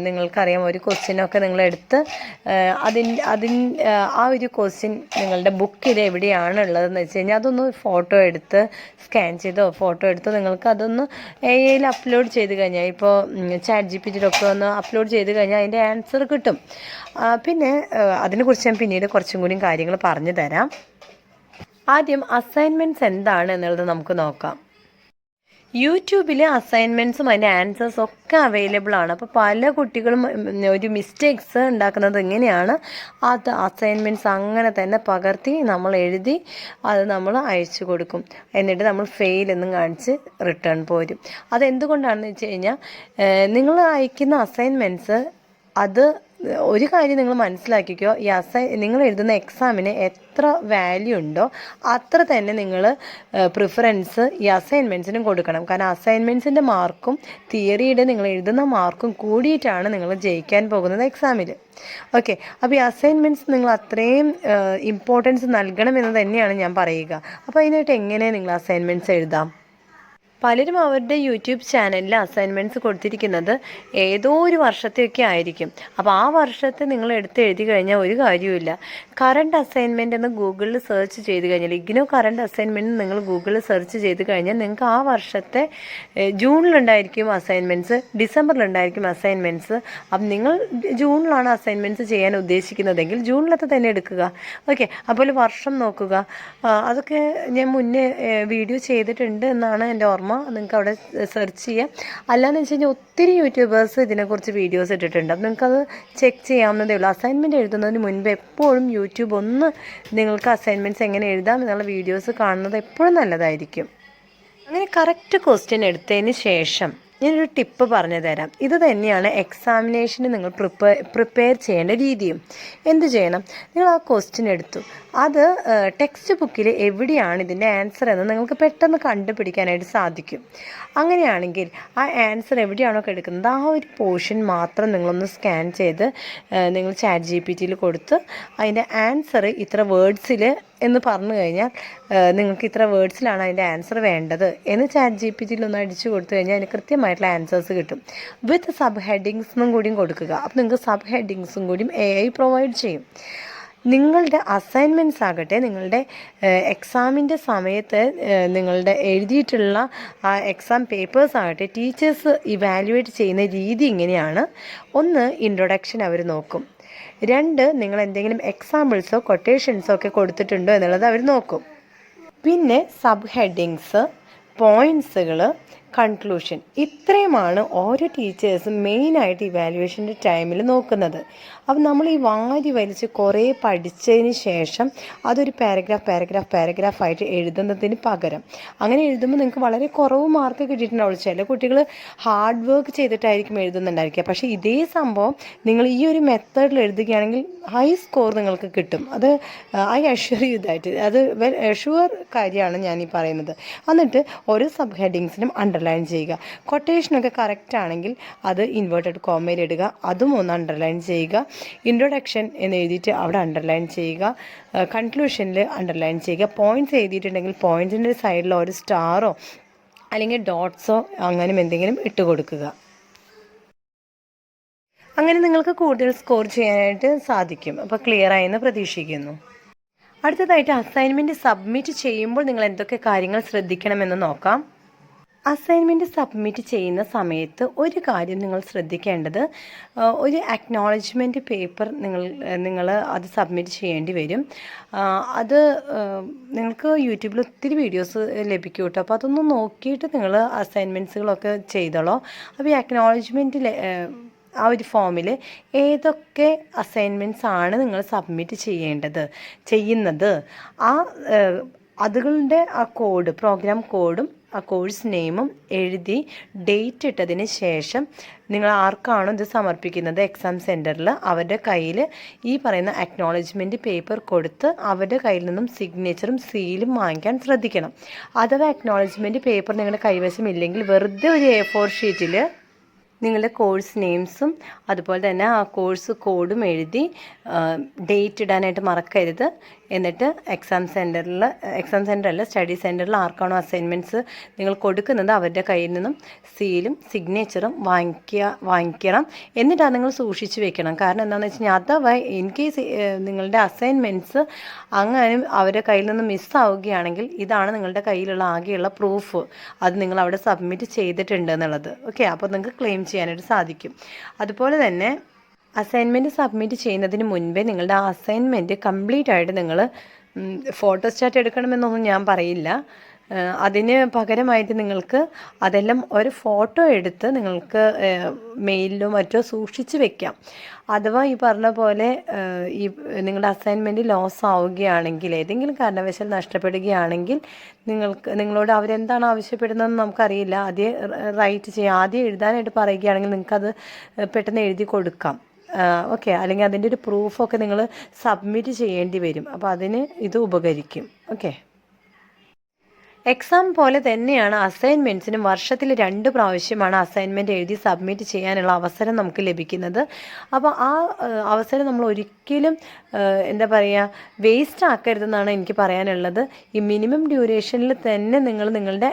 നിങ്ങൾക്കറിയാം ഒരു ക്വസ്റ്റ്യനൊക്കെ നിങ്ങളെടുത്ത് ആ ഒരു ക്വസ്റ്റ്യൻ നിങ്ങളുടെ ബുക്കിൽ എവിടെയാണ് ഉള്ളതെന്ന് വെച്ച് കഴിഞ്ഞാൽ അതൊന്ന് ഫോട്ടോ എടുത്ത് സ്കാൻ ചെയ്തോ ഫോട്ടോ എടുത്തോ നിങ്ങൾക്ക് അതൊന്ന് AI അപ്ലോഡ് ചെയ്ത് കഴിഞ്ഞാൽ, ഇപ്പോൾ ChatGPTയിലൊക്കെ ഒന്ന് അപ്ലോഡ് ചെയ്ത് കഴിഞ്ഞാൽ അതിൻ്റെ ആൻസർ കിട്ടും. പിന്നെ അതിനെക്കുറിച്ച് ഞാൻ പിന്നീട് കുറച്ചും കൂടി കാര്യങ്ങൾ പറഞ്ഞു തരാം. ആദ്യം അസൈൻമെൻറ്റ്സ് എന്താണ് എന്നുള്ളത് നമുക്ക് നോക്കാം. യൂട്യൂബിൽ അസൈൻമെൻറ്റ്സും അതിൻ്റെ ആൻസേഴ്സും ഒക്കെ അവൈലബിൾ ആണ്. അപ്പോൾ പല കുട്ടികളും ഒരു മിസ്റ്റേക്സ് ഉണ്ടാക്കുന്നത് എങ്ങനെയാണ്, അത് അസൈൻമെൻറ്റ്സ് അങ്ങനെ തന്നെ പകർത്തി നമ്മൾ എഴുതി അത് നമ്മൾ അയച്ചു കൊടുക്കും. എന്നിട്ട് നമ്മൾ ഫെയിൽ എന്നും കാണിച്ച് റിട്ടേൺ പോരും. അതെന്തുകൊണ്ടാണെന്ന് വെച്ച് കഴിഞ്ഞാൽ നിങ്ങൾ അയക്കുന്ന അസൈൻമെൻറ്റ്സ് അത് ഒരു കാര്യം നിങ്ങൾ മനസ്സിലാക്കിക്കോ, നിങ്ങൾ എഴുതുന്ന എക്സാമിന് എത്ര വാല്യൂ ഉണ്ടോ അത്ര തന്നെ നിങ്ങൾ പ്രിഫറൻസ് ഈ അസൈൻമെൻറ്റ്സിനും കൊടുക്കണം. കാരണം അസൈൻമെൻറ്റ്സിൻ്റെ മാർക്കും തിയറിയുടെ നിങ്ങൾ എഴുതുന്ന മാർക്കും കൂടിയിട്ടാണ് നിങ്ങൾ ജയിക്കാൻ പോകുന്നത് എക്സാമിൽ. ഓക്കെ, അപ്പോൾ ഈ അസൈൻമെൻറ്റ്സ് നിങ്ങൾ അത്രയും ഇമ്പോർട്ടൻസ് നൽകണമെന്ന് തന്നെയാണ് ഞാൻ പറയുക. അപ്പോൾ അതിനായിട്ട് എങ്ങനെ നിങ്ങൾ അസൈൻമെൻറ്റ്സ് എഴുതാം? പലരും അവരുടെ യൂട്യൂബ് ചാനലിൽ അസൈൻമെൻറ്റ്സ് കൊടുത്തിരിക്കുന്നത് ഏതോ ഒരു വർഷത്തെയൊക്കെ ആയിരിക്കും. അപ്പോൾ ആ വർഷത്തെ നിങ്ങൾ എടുത്ത് എഴുതി കഴിഞ്ഞാൽ ഒരു കാര്യവുമില്ല. കറണ്ട് അസൈൻമെൻറ്റ് എന്ന് ഗൂഗിളിൽ സെർച്ച് ചെയ്ത് കഴിഞ്ഞാൽ, ഇഗ്നോ കറണ്ട് അസൈൻമെൻറ്റ് നിങ്ങൾ ഗൂഗിളിൽ സെർച്ച് ചെയ്ത് കഴിഞ്ഞാൽ നിങ്ങൾക്ക് ആ വർഷത്തെ ജൂണിലുണ്ടായിരിക്കും അസൈൻമെൻറ്റ്സ്, ഡിസംബറിലുണ്ടായിരിക്കും അസൈൻമെൻറ്റ്സ്. അപ്പം നിങ്ങൾ ജൂണിലാണ് അസൈൻമെൻറ്റ്സ് ചെയ്യാൻ ഉദ്ദേശിക്കുന്നതെങ്കിൽ ജൂണിലത്തെ തന്നെ എടുക്കുക. ഓക്കെ, അപ്പോൾ വർഷം നോക്കുക. അതൊക്കെ ഞാൻ മുന്നേ വീഡിയോ ചെയ്തിട്ടുണ്ട് എന്നാണ് എൻ്റെ ഓർമ്മ. നിങ്ങൾക്ക് അവിടെ സെർച്ച് ചെയ്യാം. അല്ലാന്ന് വെച്ച് കഴിഞ്ഞാൽ ഒത്തിരി യൂട്യൂബേഴ്സ് ഇതിനെക്കുറിച്ച് വീഡിയോസ് ഇട്ടിട്ടുണ്ട്. അപ്പം നിങ്ങൾക്കത് ചെക്ക് ചെയ്യാവുന്നതേ ഉള്ളൂ. അസൈൻമെൻറ്റ് എഴുതുന്നതിന് മുൻപ് എപ്പോഴും യൂട്യൂബ് ഒന്ന് നിങ്ങൾക്ക് അസൈൻമെൻറ്റ്സ് എങ്ങനെ എഴുതാം എന്നുള്ള വീഡിയോസ് കാണുന്നത് എപ്പോഴും നല്ലതായിരിക്കും. അങ്ങനെ കറക്റ്റ് ക്വസ്റ്റ്യൻ എടുത്തതിന് ശേഷം ഞാനൊരു ടിപ്പ് പറഞ്ഞു തരാം. ഇത് തന്നെയാണ് എക്സാമിനേഷന് നിങ്ങൾ പ്രിപ്പയർ ചെയ്യേണ്ട രീതിയും. എന്ത് ചെയ്യണം? നിങ്ങൾ ആ ക്വസ്റ്റ്യൻ എടുത്തു, അത് ടെക്സ്റ്റ് ബുക്കിൽ എവിടെയാണ് ഇതിൻ്റെ ആൻസർ എന്ന് നിങ്ങൾക്ക് പെട്ടെന്ന് കണ്ടുപിടിക്കാനായിട്ട് സാധിക്കും. അങ്ങനെയാണെങ്കിൽ ആ ആൻസർ എവിടെയാണോ കിടക്കുന്നത് ആ ഒരു പോർഷൻ മാത്രം നിങ്ങളൊന്ന് സ്കാൻ ചെയ്ത് നിങ്ങൾ ChatGPTയിൽ കൊടുത്ത് അതിൻ്റെ ആൻസർ ഇത്ര വേർഡ്സിൽ എന്ന് പറഞ്ഞു കഴിഞ്ഞാൽ നിങ്ങൾക്ക് ഇത്ര വേർഡ്സിലാണ് അതിൻ്റെ ആൻസർ വേണ്ടത് എന്ന് ChatGPTയിൽ ഒന്ന് അടിച്ചു കൊടുത്തു കഴിഞ്ഞാൽ അതിന് കൃത്യമായിട്ടുള്ള ആൻസേഴ്സ് കിട്ടും. വിത്ത് സബ് ഹെഡിങ്സും കൂടിയും കൊടുക്കുക. അപ്പോൾ നിങ്ങൾക്ക് സബ് ഹെഡിങ്സും കൂടിയും AI പ്രൊവൈഡ് ചെയ്യും. നിങ്ങളുടെ അസൈൻമെൻറ്റ്സ് ആകട്ടെ, നിങ്ങളുടെ എക്സാമിൻ്റെ സമയത്ത് നിങ്ങളുടെ എഴുതിയിട്ടുള്ള ആ എക്സാം പേപ്പേഴ്സ് ആകട്ടെ ടീച്ചേഴ്സ് ഇവാലുവേറ്റ് ചെയ്യുന്ന രീതി ഇങ്ങനെയാണ്. 1, ഇൻട്രൊഡക്ഷൻ അവർ നോക്കും. 2, നിങ്ങൾ എന്തെങ്കിലും എക്സാമ്പിൾസോ കൊട്ടേഷൻസോ ഒക്കെ കൊടുത്തിട്ടുണ്ടോ എന്നുള്ളത് അവർ നോക്കും. പിന്നെ സബ് ഹെഡിങ്സ്, പോയിൻറ്റ്സുകൾ, കൺക്ലൂഷൻ, ഇത്രയുമാണ് ഓരോ ടീച്ചേഴ്സും മെയിനായിട്ട് ഇവാലുവേഷൻ്റെ ടൈമിൽ നോക്കുന്നത്. അപ്പം നമ്മൾ ഈ വാരി വലിച്ച് കുറേ പഠിച്ചതിന് ശേഷം അതൊരു പാരഗ്രാഫായിട്ട് എഴുതുന്നതിന് പകരം അങ്ങനെ എഴുതുമ്പോൾ നിങ്ങൾക്ക് വളരെ കുറവ് മാർക്ക് കിട്ടിയിട്ടുണ്ടാവുള്ളൂ. ചില കുട്ടികൾ ഹാർഡ് വർക്ക് ചെയ്തിട്ടായിരിക്കും എഴുതുന്നുണ്ടായിരിക്കുക. പക്ഷേ ഇതേ സംഭവം നിങ്ങൾ ഈ ഒരു മെത്തേഡിൽ എഴുതുകയാണെങ്കിൽ ഹൈ സ്കോർ നിങ്ങൾക്ക് കിട്ടും. അത് ഐ അഷ്വർ യു ദാറ്റ്. അത് ഷുവർ കാര്യമാണ് ഞാനീ പറയുന്നത്. എന്നിട്ട് ഓരോ സബ് ഹെഡിങ്സിനും അണ്ടർലൈൻ അണ്ടർലൈൻ ചെയ്യുക. കൊട്ടേഷനൊക്കെ കറക്റ്റ് ആണെങ്കിൽ അത് ഇൻവേർട്ടഡ് കോമയിൽ ഇടുക, അതും ഒന്ന് അണ്ടർലൈൻ ചെയ്യുക. ഇൻട്രൊഡക്ഷൻ എന്ന് എഴുതിയിട്ട് അവിടെ അണ്ടർലൈൻ ചെയ്യുക. കൺക്ലൂഷനിൽ അണ്ടർലൈൻ ചെയ്യുക. പോയിൻറ്റ്സ് എഴുതിയിട്ടുണ്ടെങ്കിൽ പോയിൻറ്റ്സിൻ്റെ സൈഡിൽ ഒരു സ്റ്റാറോ അല്ലെങ്കിൽ ഡോട്ട്സോ അങ്ങനെ എന്തെങ്കിലും ഇട്ട് കൊടുക്കുക. അങ്ങനെ നിങ്ങൾക്ക് കൂടുതൽ സ്കോർ ചെയ്യാനായിട്ട് സാധിക്കും. അപ്പോൾ ക്ലിയർ ആയെന്ന് പ്രതീക്ഷിക്കുന്നു. അടുത്തതായിട്ട് അസൈൻമെൻറ്റ് സബ്മിറ്റ് ചെയ്യുമ്പോൾ നിങ്ങൾ എന്തൊക്കെ കാര്യങ്ങൾ ശ്രദ്ധിക്കണമെന്ന് നോക്കാം. അസൈൻമെൻറ്റ് സബ്മിറ്റ് ചെയ്യുന്ന സമയത്ത് ഒരു കാര്യം നിങ്ങൾ ശ്രദ്ധിക്കേണ്ടത്, ഒരു അക്നോളജ്മെൻറ്റ് പേപ്പർ നിങ്ങൾ അത് സബ്മിറ്റ് ചെയ്യേണ്ടി വരും. അത് നിങ്ങൾക്ക് യൂട്യൂബിൽ ഒത്തിരി വീഡിയോസ് ലഭിക്കും കേട്ടോ. അപ്പോൾ അതൊന്ന് നോക്കിയിട്ട് നിങ്ങൾ അസൈൻമെൻറ്റ്സുകളൊക്കെ ചെയ്തോളൂ. അപ്പോൾ ഈ അക്നോളജ്മെൻറ്റിൽ ആ ഒരു ഫോമിൽ ഏതൊക്കെ അസൈൻമെൻറ്റ്സ് ആണ് നിങ്ങൾ സബ്മിറ്റ് ചെയ്യുന്നത് അതുകളുടെ ആ കോഡ്, പ്രോഗ്രാം കോഡും ആ കോഴ്സ് നെയിമും എഴുതി ഡേറ്റ് ഇട്ടതിന് ശേഷം നിങ്ങൾ ആർക്കാണോ ഇത് സമർപ്പിക്കുന്നത് എക്സാം സെൻറ്ററിൽ അവരുടെ കയ്യിൽ ഈ പറയുന്ന അക്നോളജ്മെൻറ്റ് പേപ്പർ കൊടുത്ത് അവരുടെ കയ്യിൽ നിന്നും സിഗ്നേച്ചറും സീലും വാങ്ങിക്കാൻ ശ്രദ്ധിക്കണം. അഥവാ അക്നോളജ്മെൻറ്റ് പേപ്പർ നിങ്ങളുടെ കൈവശം ഇല്ലെങ്കിൽ വെറുതെ ഒരു A4 ഷീറ്റിൽ നിങ്ങളുടെ കോഴ്സ് നെയിംസും അതുപോലെ തന്നെ ആ കോഴ്സ് കോഡും എഴുതി ഡേറ്റ് ഇടാനായിട്ട് മറക്കരുത്. എന്നിട്ട് എക്സാം സെൻറ്ററല്ല സ്റ്റഡി സെൻറ്ററിൽ ആർക്കാണോ അസൈൻമെൻറ്റ്സ് നിങ്ങൾ കൊടുക്കുന്നത് അവരുടെ കയ്യിൽ നിന്നും സീലും സിഗ്നേച്ചറും വാങ്ങിക്കണം. എന്നിട്ട് നിങ്ങൾ സൂക്ഷിച്ച് വെക്കണം. കാരണം എന്താണെന്ന് വെച്ച് കഴിഞ്ഞാൽ അഥവാ ഇൻ കേസ് നിങ്ങളുടെ അസൈൻമെൻറ്റ്സ് അങ്ങനെ അവരുടെ കയ്യിൽ നിന്ന് മിസ്സാവുകയാണെങ്കിൽ ഇതാണ് നിങ്ങളുടെ കയ്യിലുള്ള ആകെയുള്ള പ്രൂഫ്, അത് നിങ്ങൾ അവിടെ സബ്മിറ്റ് ചെയ്തിട്ടുണ്ട് എന്നുള്ളത്. ഓക്കെ, അപ്പോൾ നിങ്ങൾക്ക് ക്ലെയിം ചെയ്യാനായിട്ട് സാധിക്കും. അതുപോലെ തന്നെ അസൈൻമെൻറ്റ് സബ്മിറ്റ് ചെയ്യുന്നതിന് മുൻപേ നിങ്ങളുടെ ആ അസൈൻമെൻറ്റ് കംപ്ലീറ്റ് ആയിട്ട് നിങ്ങൾ ഫോട്ടോസ്റ്റാറ്റ് എടുക്കണമെന്നൊന്നും ഞാൻ പറയില്ല. അതിന് പകരമായിട്ട് നിങ്ങൾക്ക് അതെല്ലാം ഒരു ഫോട്ടോ എടുത്ത് നിങ്ങൾക്ക് മെയിലിലോ മറ്റോ സൂക്ഷിച്ച് വെക്കാം. അഥവാ ഈ പറഞ്ഞ പോലെ ഈ നിങ്ങളുടെ അസൈൻമെൻറ്റ് ലോസ് ആവുകയാണെങ്കിൽ, ഏതെങ്കിലും കാരണവശാൽ നഷ്ടപ്പെടുകയാണെങ്കിൽ നിങ്ങളോട് അവരെന്താണ് ആവശ്യപ്പെടുന്നതെന്ന് നമുക്കറിയില്ല. ആദ്യം എഴുതാനായിട്ട് പറയുകയാണെങ്കിൽ നിങ്ങൾക്കത് പെട്ടെന്ന് എഴുതി കൊടുക്കാം. ഓക്കെ, അല്ലെങ്കിൽ അതിൻ്റെ ഒരു പ്രൂഫൊക്കെ നിങ്ങൾ സബ്മിറ്റ് ചെയ്യേണ്ടി വരും. അപ്പോൾ അതിന് ഇത് ഉപകരിക്കും. ഓക്കെ, എക്സാം പോലെ തന്നെയാണ് അസൈൻമെൻറ്റ്സിനും വർഷത്തിൽ 2 പ്രാവശ്യമാണ് അസൈൻമെൻറ്റ് എഴുതി സബ്മിറ്റ് ചെയ്യാനുള്ള അവസരം നമുക്ക് ലഭിക്കുന്നത്. അപ്പോൾ ആ അവസരം നമ്മൾ ഒരിക്കലും എന്താ പറയുക വേസ്റ്റ് ആക്കരുതെന്നാണ് എനിക്ക് പറയാനുള്ളത്. ഈ മിനിമം ഡ്യൂറേഷനിൽ തന്നെ നിങ്ങളുടെ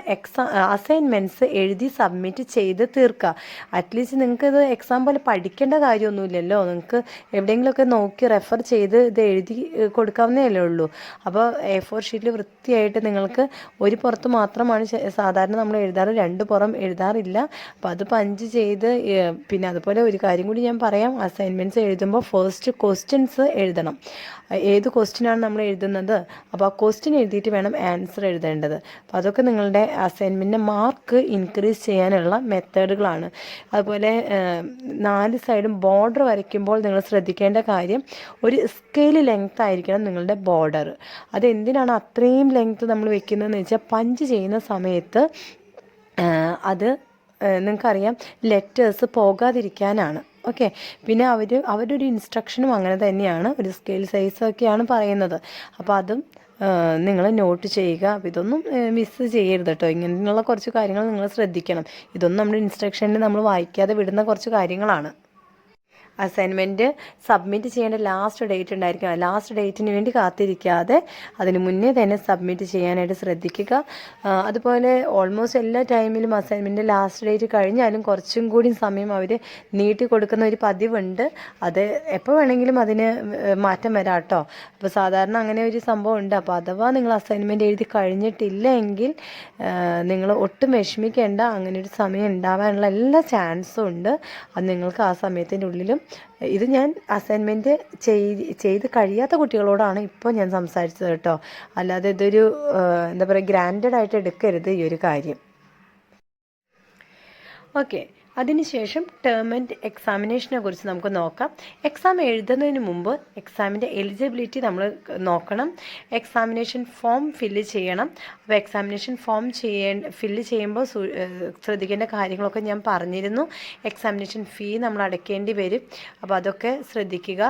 അസൈൻമെൻറ്റ്സ് എഴുതി സബ്മിറ്റ് ചെയ്ത് തീർക്കുക. അറ്റ്ലീസ്റ്റ് നിങ്ങൾക്കിത് എക്സാം പോലെ പഠിക്കേണ്ട കാര്യമൊന്നുമില്ലല്ലോ. നിങ്ങൾക്ക് എവിടെയെങ്കിലുമൊക്കെ നോക്കി റെഫർ ചെയ്ത് ഇത് എഴുതി കൊടുക്കാവുന്നതല്ലേ ഉള്ളൂ. അപ്പോൾ A4 ഷീറ്റിൽ വൃത്തിയായിട്ട് നിങ്ങൾക്ക് ഒരു പുറത്ത് മാത്രമാണ് സാധാരണ നമ്മൾ എഴുതാറ്, 2 പുറം എഴുതാറില്ല. അപ്പോൾ അത് പഞ്ച് ചെയ്ത് പിന്നെ അതുപോലെ ഒരു കാര്യം കൂടി ഞാൻ പറയാം. അസൈൻമെൻറ്റ്സ് എഴുതുമ്പോൾ ഫസ്റ്റ് ക്വസ്റ്റ്യൻസ് എഴുതണം. ഏത് ക്വസ്റ്റ്യനാണ് നമ്മൾ എഴുതുന്നത്, അപ്പോൾ ആ ക്വസ്റ്റ്യൻ എഴുതിയിട്ട് വേണം ആൻസർ എഴുതേണ്ടത്. അപ്പോൾ അതൊക്കെ നിങ്ങളുടെ അസൈൻമെൻറ്റിൻ്റെ മാർക്ക് ഇൻക്രീസ് ചെയ്യാനുള്ള മെത്തേഡുകളാണ്. അതുപോലെ 4 സൈഡും ബോർഡർ വരയ്ക്കുമ്പോൾ നിങ്ങൾ ശ്രദ്ധിക്കേണ്ട കാര്യം, ഒരു സ്കെയിൽ ലെങ്ത് ആയിരിക്കണം നിങ്ങളുടെ ബോർഡർ. അതെന്തിനാണ് അത്രയും ലെങ്ത് നമ്മൾ വെക്കുന്നതെന്ന് വെച്ചാൽ പഞ്ച് ചെയ്യുന്ന സമയത്ത് അത് നിങ്ങൾക്കറിയാം ലെറ്റേഴ്സ് പോകാതിരിക്കാനാണ്. ഓക്കെ, പിന്നെ അവരുടെ ഒരു ഇൻസ്ട്രക്ഷനും അങ്ങനെ തന്നെയാണ്, ഒരു സ്കെയിൽ സൈസൊക്കെയാണ് പറയുന്നത്. അപ്പോൾ അതും നിങ്ങൾ നോട്ട് ചെയ്യുക. അപ്പോൾ ഇതൊന്നും മിസ് ചെയ്യരുത് കേട്ടോ. ഇങ്ങനെയുള്ള കുറച്ച് കാര്യങ്ങൾ നിങ്ങൾ ശ്രദ്ധിക്കണം. ഇതൊന്നും നമ്മുടെ ഇൻസ്ട്രക്ഷനിൽ നമ്മൾ വായിക്കാതെ വിടുന്ന കുറച്ച് കാര്യങ്ങളാണ്. അസൈൻമെൻറ്റ് സബ്മിറ്റ് ചെയ്യേണ്ട ലാസ്റ്റ് ഡേറ്റ് ഉണ്ടായിരിക്കണം. ലാസ്റ്റ് ഡേറ്റിന് വേണ്ടി കാത്തിരിക്കാതെ അതിന് മുന്നേ തന്നെ സബ്മിറ്റ് ചെയ്യാനായിട്ട് ശ്രദ്ധിക്കുക. അതുപോലെ ഓൾമോസ്റ്റ് എല്ലാ ടൈമിലും അസൈൻമെൻറ്റ് ലാസ്റ്റ് ഡേറ്റ് കഴിഞ്ഞാലും കുറച്ചും കൂടി സമയം അവർ നീട്ടി കൊടുക്കുന്ന ഒരു പതിവുണ്ട്. അത് എപ്പോൾ വേണമെങ്കിലും അതിന് മാറ്റം വരാം കേട്ടോ. അപ്പോൾ സാധാരണ അങ്ങനെ ഒരു സംഭവം ഉണ്ട്. അപ്പോൾ അഥവാ നിങ്ങൾ അസൈൻമെൻറ്റ് എഴുതി കഴിഞ്ഞിട്ടില്ല എങ്കിൽ നിങ്ങൾ ഒട്ടും വിഷമിക്കേണ്ട. അങ്ങനെ ഒരു സമയം ഉണ്ടാവാനുള്ള എല്ലാ ചാൻസും ഉണ്ട്. അത് നിങ്ങൾക്ക് ആ സമയത്തിൻ്റെ ഉള്ളിലും ഇത് ഞാൻ അസൈൻമെൻറ്റ് ചെയ്ത് കഴിയാത്ത കുട്ടികളോടാണ് ഇപ്പോൾ ഞാൻ സംസാരിച്ചത് കേട്ടോ. അല്ലാതെ ഇതൊരു എന്താ പറയുക ഗ്രാൻഡഡ് ആയിട്ട് എടുക്കരുത് ഈ ഒരു കാര്യം. ഓക്കെ, അതിനുശേഷം ടേം ആൻഡ് എക്സാമിനേഷനെ കുറിച്ച് നമുക്ക് നോക്കാം. എക്സാം എഴുതുന്നതിന് മുമ്പ് എക്സാമിൻ്റെ എലിജിബിലിറ്റി നമ്മൾ നോക്കണം. എക്സാമിനേഷൻ ഫോം ഫില്ല് ചെയ്യണം. അപ്പോൾ എക്സാമിനേഷൻ ഫോം ഫില്ല് ചെയ്യുമ്പോൾ ശ്രദ്ധിക്കേണ്ട കാര്യങ്ങളൊക്കെ ഞാൻ പറഞ്ഞിരുന്നു. എക്സാമിനേഷൻ ഫീ നമ്മൾ അടയ്ക്കേണ്ടി വരും. അപ്പോൾ അതൊക്കെ ശ്രദ്ധിക്കുക.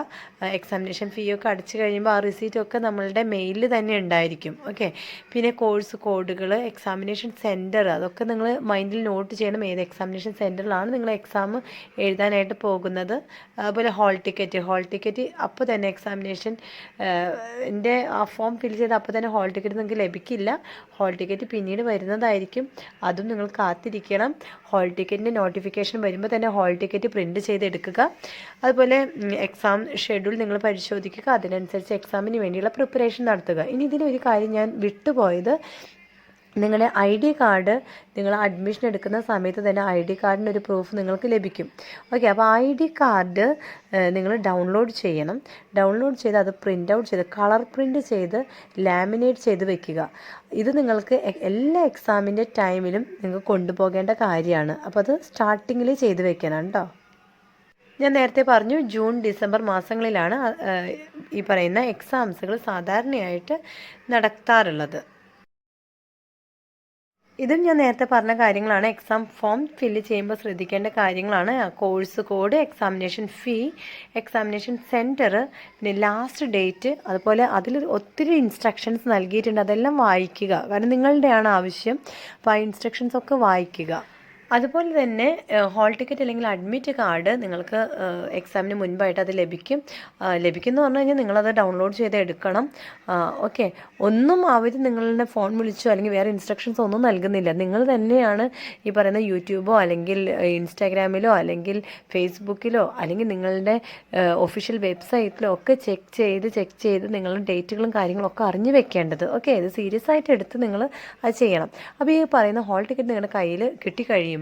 എക്സാമിനേഷൻ ഫീ ഒക്കെ അടച്ചു കഴിയുമ്പോൾ ആ റിസീറ്റൊക്കെ നമ്മളുടെ മെയിലിൽ തന്നെ ഉണ്ടായിരിക്കും. ഓക്കെ. പിന്നെ കോഴ്സ് കോഡുകൾ, എക്സാമിനേഷൻ സെൻറ്റർ, അതൊക്കെ നിങ്ങൾ മൈൻഡിൽ നോട്ട് ചെയ്യണം. ഏത് എക്സാമിനേഷൻ സെൻറ്ററിലാണ് നിങ്ങൾ എക്സാം എഴുതാനായിട്ട് പോകുന്നത്. അതുപോലെ ഹോൾ ടിക്കറ്റ് അപ്പോൾ തന്നെ എക്സാമിനേഷൻ ആ ഫോം ഫിൽ ചെയ്ത് അപ്പോൾ തന്നെ ഹോൾ ടിക്കറ്റ് നിങ്ങൾക്ക് ലഭിക്കില്ല. ഹോൾ ടിക്കറ്റ് പിന്നീട് വരുന്നതായിരിക്കും. അതും നിങ്ങൾ കാത്തിരിക്കണം. ഹോൾ ടിക്കറ്റിൻ്റെ നോട്ടിഫിക്കേഷൻ വരുമ്പോൾ തന്നെ ഹോൾ ടിക്കറ്റ് പ്രിൻറ്റ് ചെയ്തെടുക്കുക. അതുപോലെ എക്സാം ഷെഡ്യൂൾ നിങ്ങൾ പരിശോധിക്കുക. അതിനനുസരിച്ച് എക്സാമിന് വേണ്ടിയുള്ള പ്രിപ്പറേഷൻ നടത്തുക. ഇനി ഇതിലൊരു കാര്യം ഞാൻ വിട്ടുപോയത്, നിങ്ങളുടെ ID കാർഡ് നിങ്ങൾ അഡ്മിഷൻ എടുക്കുന്ന സമയത്ത് തന്നെ ID കാർഡിൻ്റെ ഒരു പ്രൂഫ് നിങ്ങൾക്ക് ലഭിക്കും. ഓക്കെ. അപ്പോൾ ID കാർഡ് നിങ്ങൾ ഡൗൺലോഡ് ചെയ്യണം. ഡൗൺലോഡ് ചെയ്ത് അത് പ്രിൻ്റ് ഔട്ട് ചെയ്ത് കളർ പ്രിൻ്റ് ചെയ്ത് ലാമിനേറ്റ് ചെയ്ത് വെക്കുക. ഇത് നിങ്ങൾക്ക് എല്ലാ എക്സാമിൻ്റെ ടൈമിലും നിങ്ങൾക്ക് കൊണ്ടുപോകേണ്ട കാര്യമാണ്. അപ്പോൾ അത് സ്റ്റാർട്ടിങ്ങിൽ ചെയ്ത് വെക്കണം കേട്ടോ. ഞാൻ നേരത്തെ പറഞ്ഞു ജൂൺ ഡിസംബർ മാസങ്ങളിലാണ് ഈ പറയുന്ന എക്സാംസുകൾ സാധാരണയായിട്ട് നടത്താറുള്ളത്. ഇതും ഞാൻ നേരത്തെ പറഞ്ഞ കാര്യങ്ങളാണ്. എക്സാം ഫോം ഫില്ല് ചെയ്യുമ്പോൾ ശ്രദ്ധിക്കേണ്ട കാര്യങ്ങളാണ്. കോഴ്സ് കോഡ്, എക്സാമിനേഷൻ ഫീ, എക്സാമിനേഷൻ സെൻറ്റർ, പിന്നെ ലാസ്റ്റ് ഡേറ്റ്, അതുപോലെ അതിൽ ഒത്തിരി ഇൻസ്ട്രക്ഷൻസ് നൽകിയിട്ടുണ്ട്. അതെല്ലാം വായിക്കുക. കാരണം നിങ്ങളുടെയാണ് ആവശ്യം. അപ്പോൾ ആ ഇൻസ്ട്രക്ഷൻസ് ഒക്കെ വായിക്കുക. അതുപോലെ തന്നെ ഹോൾ ടിക്കറ്റ് അല്ലെങ്കിൽ അഡ്മിറ്റ് കാർഡ് നിങ്ങൾക്ക് എക്സാമിന് മുൻപായിട്ട് അത് ലഭിക്കുമെന്ന് പറഞ്ഞു കഴിഞ്ഞാൽ നിങ്ങളത് ഡൗൺലോഡ് ചെയ്ത് എടുക്കണം. ഓക്കെ. ഒന്നും അവർ നിങ്ങളുടെ ഫോൺ വിളിച്ചോ അല്ലെങ്കിൽ വേറെ ഇൻസ്ട്രക്ഷൻസ് ഒന്നും നൽകുന്നില്ല. നിങ്ങൾ തന്നെയാണ് ഈ പറയുന്ന യൂട്യൂബോ അല്ലെങ്കിൽ ഇൻസ്റ്റാഗ്രാമിലോ അല്ലെങ്കിൽ ഫേസ്ബുക്കിലോ അല്ലെങ്കിൽ നിങ്ങളുടെ ഒഫീഷ്യൽ വെബ്സൈറ്റിലോ ഒക്കെ ചെക്ക് ചെയ്ത് നിങ്ങളുടെ ഡേറ്റുകളും കാര്യങ്ങളൊക്കെ അറിഞ്ഞു വെക്കേണ്ടത്. ഓക്കെ. ഇത് സീരിയസ് ആയിട്ട് എടുത്ത് നിങ്ങൾ അത് ചെയ്യണം. അപ്പോൾ ഈ പറയുന്ന ഹോൾ ടിക്കറ്റ് നിങ്ങളുടെ കയ്യിൽ കിട്ടിക്കഴിയുമ്പോൾ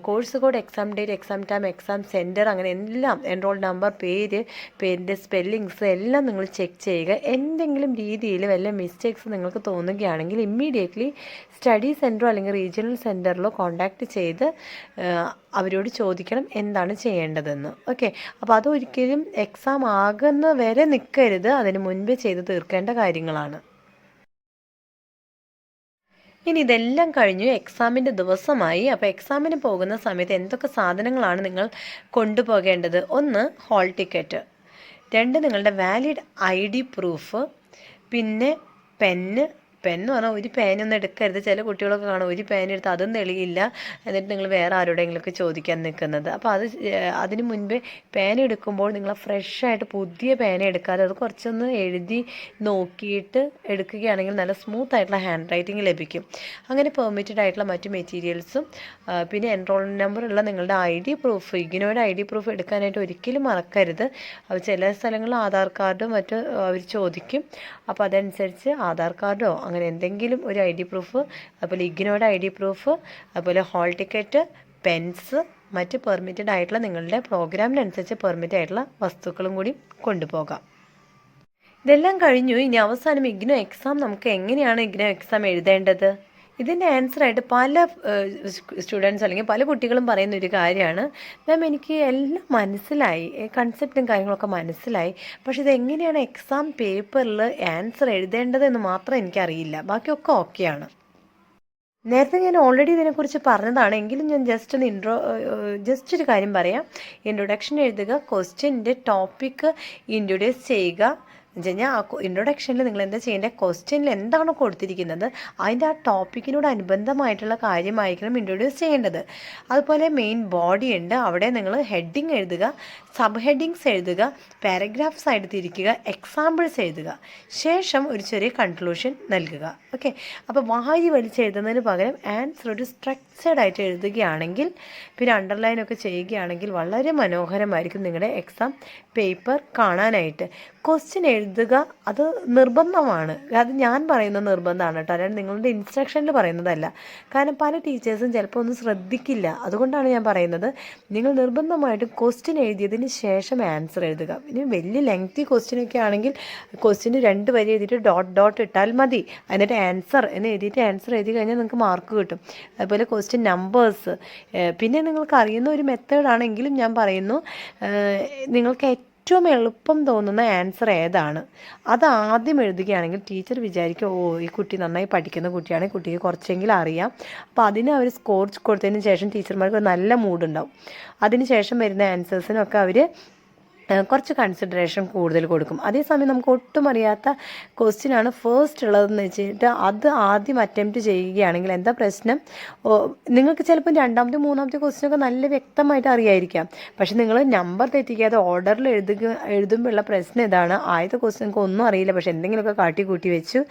course code, exam date, exam time, exam centre, അങ്ങനെ എല്ലാം, എൻറോൾ നമ്പർ, പേരിൻ്റെ സ്പെല്ലിങ്സ് എല്ലാം നിങ്ങൾ ചെക്ക് ചെയ്യുക. എന്തെങ്കിലും രീതിയിൽ വല്ല മിസ്റ്റേക്സ് നിങ്ങൾക്ക് തോന്നുകയാണെങ്കിൽ ഇമ്മീഡിയറ്റ്ലി സ്റ്റഡി സെൻറ്ററോ അല്ലെങ്കിൽ റീജിയണൽ സെൻറ്ററിലോ കോൺടാക്റ്റ് ചെയ്ത് അവരോട് ചോദിക്കണം എന്താണ് ചെയ്യേണ്ടതെന്ന്. ഓക്കെ. അപ്പോൾ അതൊരിക്കലും എക്സാം ആകുന്ന വരെ നിൽക്കരുത്. അതിന് മുൻപേ ചെയ്ത് തീർക്കേണ്ട കാര്യങ്ങളാണ്. ഇനി ഇതെല്ലാം കഴിഞ്ഞു എക്സാമിൻ്റെ ദിവസമായി. അപ്പോൾ എക്സാമിന് പോകുന്ന സമയത്ത് എന്തൊക്കെ സാധനങ്ങളാണ് നിങ്ങൾ കൊണ്ടുപോകേണ്ടത്? 1 ഹോൾ ടിക്കറ്റ്, 2 നിങ്ങളുടെ വാലിഡ് ID പ്രൂഫ്, പിന്നെ പെന്ന് പറഞ്ഞാൽ ഒരു പേനൊന്നും എടുക്കരുത്. ചില കുട്ടികളൊക്കെ കാണും ഒരു പേന എടുത്ത് അതും തെളിയില്ല, എന്നിട്ട് നിങ്ങൾ വേറെ ആരോടെങ്കിലുമൊക്കെ ചോദിക്കാൻ നിൽക്കുന്നത്. അപ്പോൾ അതിന് മുൻപേ പേന എടുക്കുമ്പോൾ നിങ്ങൾ ഫ്രഷായിട്ട് പുതിയ പേന എടുക്കാതെ അത് കുറച്ചൊന്ന് എഴുതി നോക്കിയിട്ട് എടുക്കുകയാണെങ്കിൽ നല്ല സ്മൂത്ത് ആയിട്ടുള്ള ഹാൻഡ് റൈറ്റിംഗ് ലഭിക്കും. അങ്ങനെ പെർമിറ്റഡ് ആയിട്ടുള്ള മറ്റു മെറ്റീരിയൽസും പിന്നെ എൻറോൾമെൻറ്റ് നമ്പർ ഉള്ള നിങ്ങളുടെ ID പ്രൂഫ്, ഇഗ്നോയുടെ ID പ്രൂഫ് എടുക്കാനായിട്ട് ഒരിക്കലും മറക്കരുത്. അപ്പോൾ ചില സ്ഥലങ്ങളിൽ ആധാർ കാർഡും മറ്റും അവർ ചോദിക്കും. അപ്പോൾ അതനുസരിച്ച് ആധാർ കാർഡോ അങ്ങനെ എന്തെങ്കിലും ഒരു ID പ്രൂഫ്, അതുപോലെ ഇഗ്നോയുടെ ID പ്രൂഫ്, അതുപോലെ ഹോൾ ടിക്കറ്റ്, പെൻസ്, മറ്റ് പെർമിറ്റഡ് ആയിട്ടുള്ള നിങ്ങളുടെ പ്രോഗ്രാമിനനുസരിച്ച് പെർമിറ്റ് ആയിട്ടുള്ള വസ്തുക്കളും കൂടി കൊണ്ടുപോകാം. ഇതെല്ലാം കഴിഞ്ഞു. ഇനി അവസാനം ഇഗ്നോ എക്സാം നമുക്ക് എങ്ങനെയാണ് ഇഗ്നോ എക്സാം എഴുതേണ്ടത്? ഇതിൻ്റെ ആൻസറായിട്ട് പല സ്റ്റുഡൻസ് അല്ലെങ്കിൽ പല കുട്ടികളും പറയുന്ന ഒരു കാര്യമാണ്, മാം എനിക്ക് എല്ലാം മനസ്സിലായി, കൺസെപ്റ്റും കാര്യങ്ങളൊക്കെ മനസ്സിലായി, പക്ഷെ ഇതെങ്ങനെയാണ് എക്സാം പേപ്പറിൽ ആൻസർ എഴുതേണ്ടതെന്ന് മാത്രം എനിക്കറിയില്ല, ബാക്കിയൊക്കെ ഓക്കെയാണ്. നേരത്തെ ഞാൻ ഓൾറെഡി ഇതിനെക്കുറിച്ച് പറഞ്ഞതാണ്, എങ്കിലും ഞാൻ ജസ്റ്റ് ഒരു കാര്യം പറയാം. ഇൻട്രൊഡക്ഷൻ എഴുതുക, ക്വസ്റ്റ്യൻ്റെ ടോപ്പിക്ക് ഇൻട്രൊഡ്യൂസ് ചെയ്യുക. കഴിഞ്ഞാൽ ആ ഇൻട്രൊഡക്ഷനിൽ നിങ്ങൾ എന്താ ചെയ്യേണ്ടത്, ക്വസ്റ്റ്യനിൽ എന്താണോ കൊടുത്തിരിക്കുന്നത് അതിൻ്റെ ആ ടോപ്പിക്കിനോട് അനുബന്ധമായിട്ടുള്ള കാര്യമായിരിക്കണം ഇൻട്രൊഡ്യൂസ് ചെയ്യേണ്ടത്. അതുപോലെ മെയിൻ ബോഡി ഉണ്ട്, അവിടെ നിങ്ങൾ ഹെഡിങ് എഴുതുക, സബ് ഹെഡിങ്സ് എഴുതുക, പാരഗ്രാഫ്സ് ആയിട്ട് തിരിക്കുക, എക്സാമ്പിൾസ് എഴുതുക, ശേഷം ഒരു ചെറിയ കൺക്ലൂഷൻ നൽകുക. ഓക്കെ. അപ്പോൾ വാരി വലിച്ചെഴുതുന്നതിന് പകരം ആൻസർ ഒരു സ്ട്രക്ചേർഡ് ആയിട്ട് എഴുതുകയാണെങ്കിൽ, പിന്നെ അണ്ടർലൈൻ ഒക്കെ ചെയ്യുകയാണെങ്കിൽ വളരെ മനോഹരമായിരിക്കും നിങ്ങളുടെ എക്സാം പേപ്പർ കാണാനായിട്ട്. ക്വസ്റ്റ്യൻ എഴുതുക അത് നിർബന്ധമാണ്. അത് ഞാൻ പറയുന്ന നിർബന്ധമാണ് കേട്ടോ, അല്ലാണ്ട് നിങ്ങളുടെ ഇൻസ്ട്രക്ഷനിൽ പറയുന്നതല്ല. കാരണം പല ടീച്ചേഴ്സും ചിലപ്പോൾ ഒന്നും ശ്രദ്ധിക്കില്ല. അതുകൊണ്ടാണ് ഞാൻ പറയുന്നത്, നിങ്ങൾ നിർബന്ധമായിട്ടും ക്വസ്റ്റ്യൻ എഴുതിയതിന് ശേഷം ആൻസർ എഴുതുക. ഇനി വലിയ ലെങ്തി ക്വസ്റ്റ്യനൊക്കെ ആണെങ്കിൽ ക്വസ്റ്റ്യന് 2 വരി എഴുതിയിട്ട് ഡോട്ട് ഇട്ടാൽ മതി. എന്നിട്ട് ആൻസർ എന്ന് എഴുതിയിട്ട് ആൻസർ എഴുതി കഴിഞ്ഞാൽ നിങ്ങൾക്ക് മാർക്ക് കിട്ടും. അതുപോലെ ക്വസ്റ്റ്യൻ നമ്പേഴ്സ്, പിന്നെ നിങ്ങൾക്ക് അറിയുന്ന ഒരു മെത്തേഡാണെങ്കിലും ഞാൻ പറയുന്നു, നിങ്ങൾക്ക് ഏറ്റവും എളുപ്പം തോന്നുന്ന ആൻസർ ഏതാണ് അത് ആദ്യം എഴുതുകയാണെങ്കിൽ ടീച്ചർ വിചാരിക്കും, ഓ ഈ കുട്ടി നന്നായി പഠിക്കുന്ന കുട്ടിയാണ്, കുട്ടിക്ക് കുറച്ചെങ്കിലും അറിയാം. അപ്പോൾ അതിന് അവർ സ്കോർ കൊടുത്തതിന് ശേഷം ടീച്ചർമാർക്ക് ഒരു നല്ല മൂഡുണ്ടാവും. അതിന് ശേഷം വരുന്ന ആൻസേഴ്സിനൊക്കെ അവർ കുറച്ച് കൺസിഡറേഷൻ കൂടുതൽ കൊടുക്കും. അതേസമയം നമുക്ക് ഒട്ടും അറിയാത്ത ക്വസ്റ്റ്യനാണ് ഫസ്റ്റ് ഉള്ളതെന്ന് വെച്ചിട്ട് അത് ആദ്യം അറ്റംപ്റ്റ് ചെയ്യുകയാണെങ്കിൽ എന്താ പ്രശ്നം, നിങ്ങൾക്ക് ചിലപ്പോൾ രണ്ടാമത്തെ മൂന്നാമത്തെ ക്വസ്റ്റ്യനൊക്കെ നല്ല വ്യക്തമായിട്ട് അറിയായിരിക്കാം. പക്ഷെ നിങ്ങൾ നമ്പർ തെറ്റിക്കാതെ ഓർഡറിൽ എഴുതുമ്പോഴുള്ള പ്രശ്നം ഇതാണ്, ആദ്യത്തെ ക്വസ്റ്റ്യനൊക്കെ ഒന്നും അറിയില്ല, പക്ഷെ എന്തെങ്കിലുമൊക്കെ കാട്ടി വെച്ചു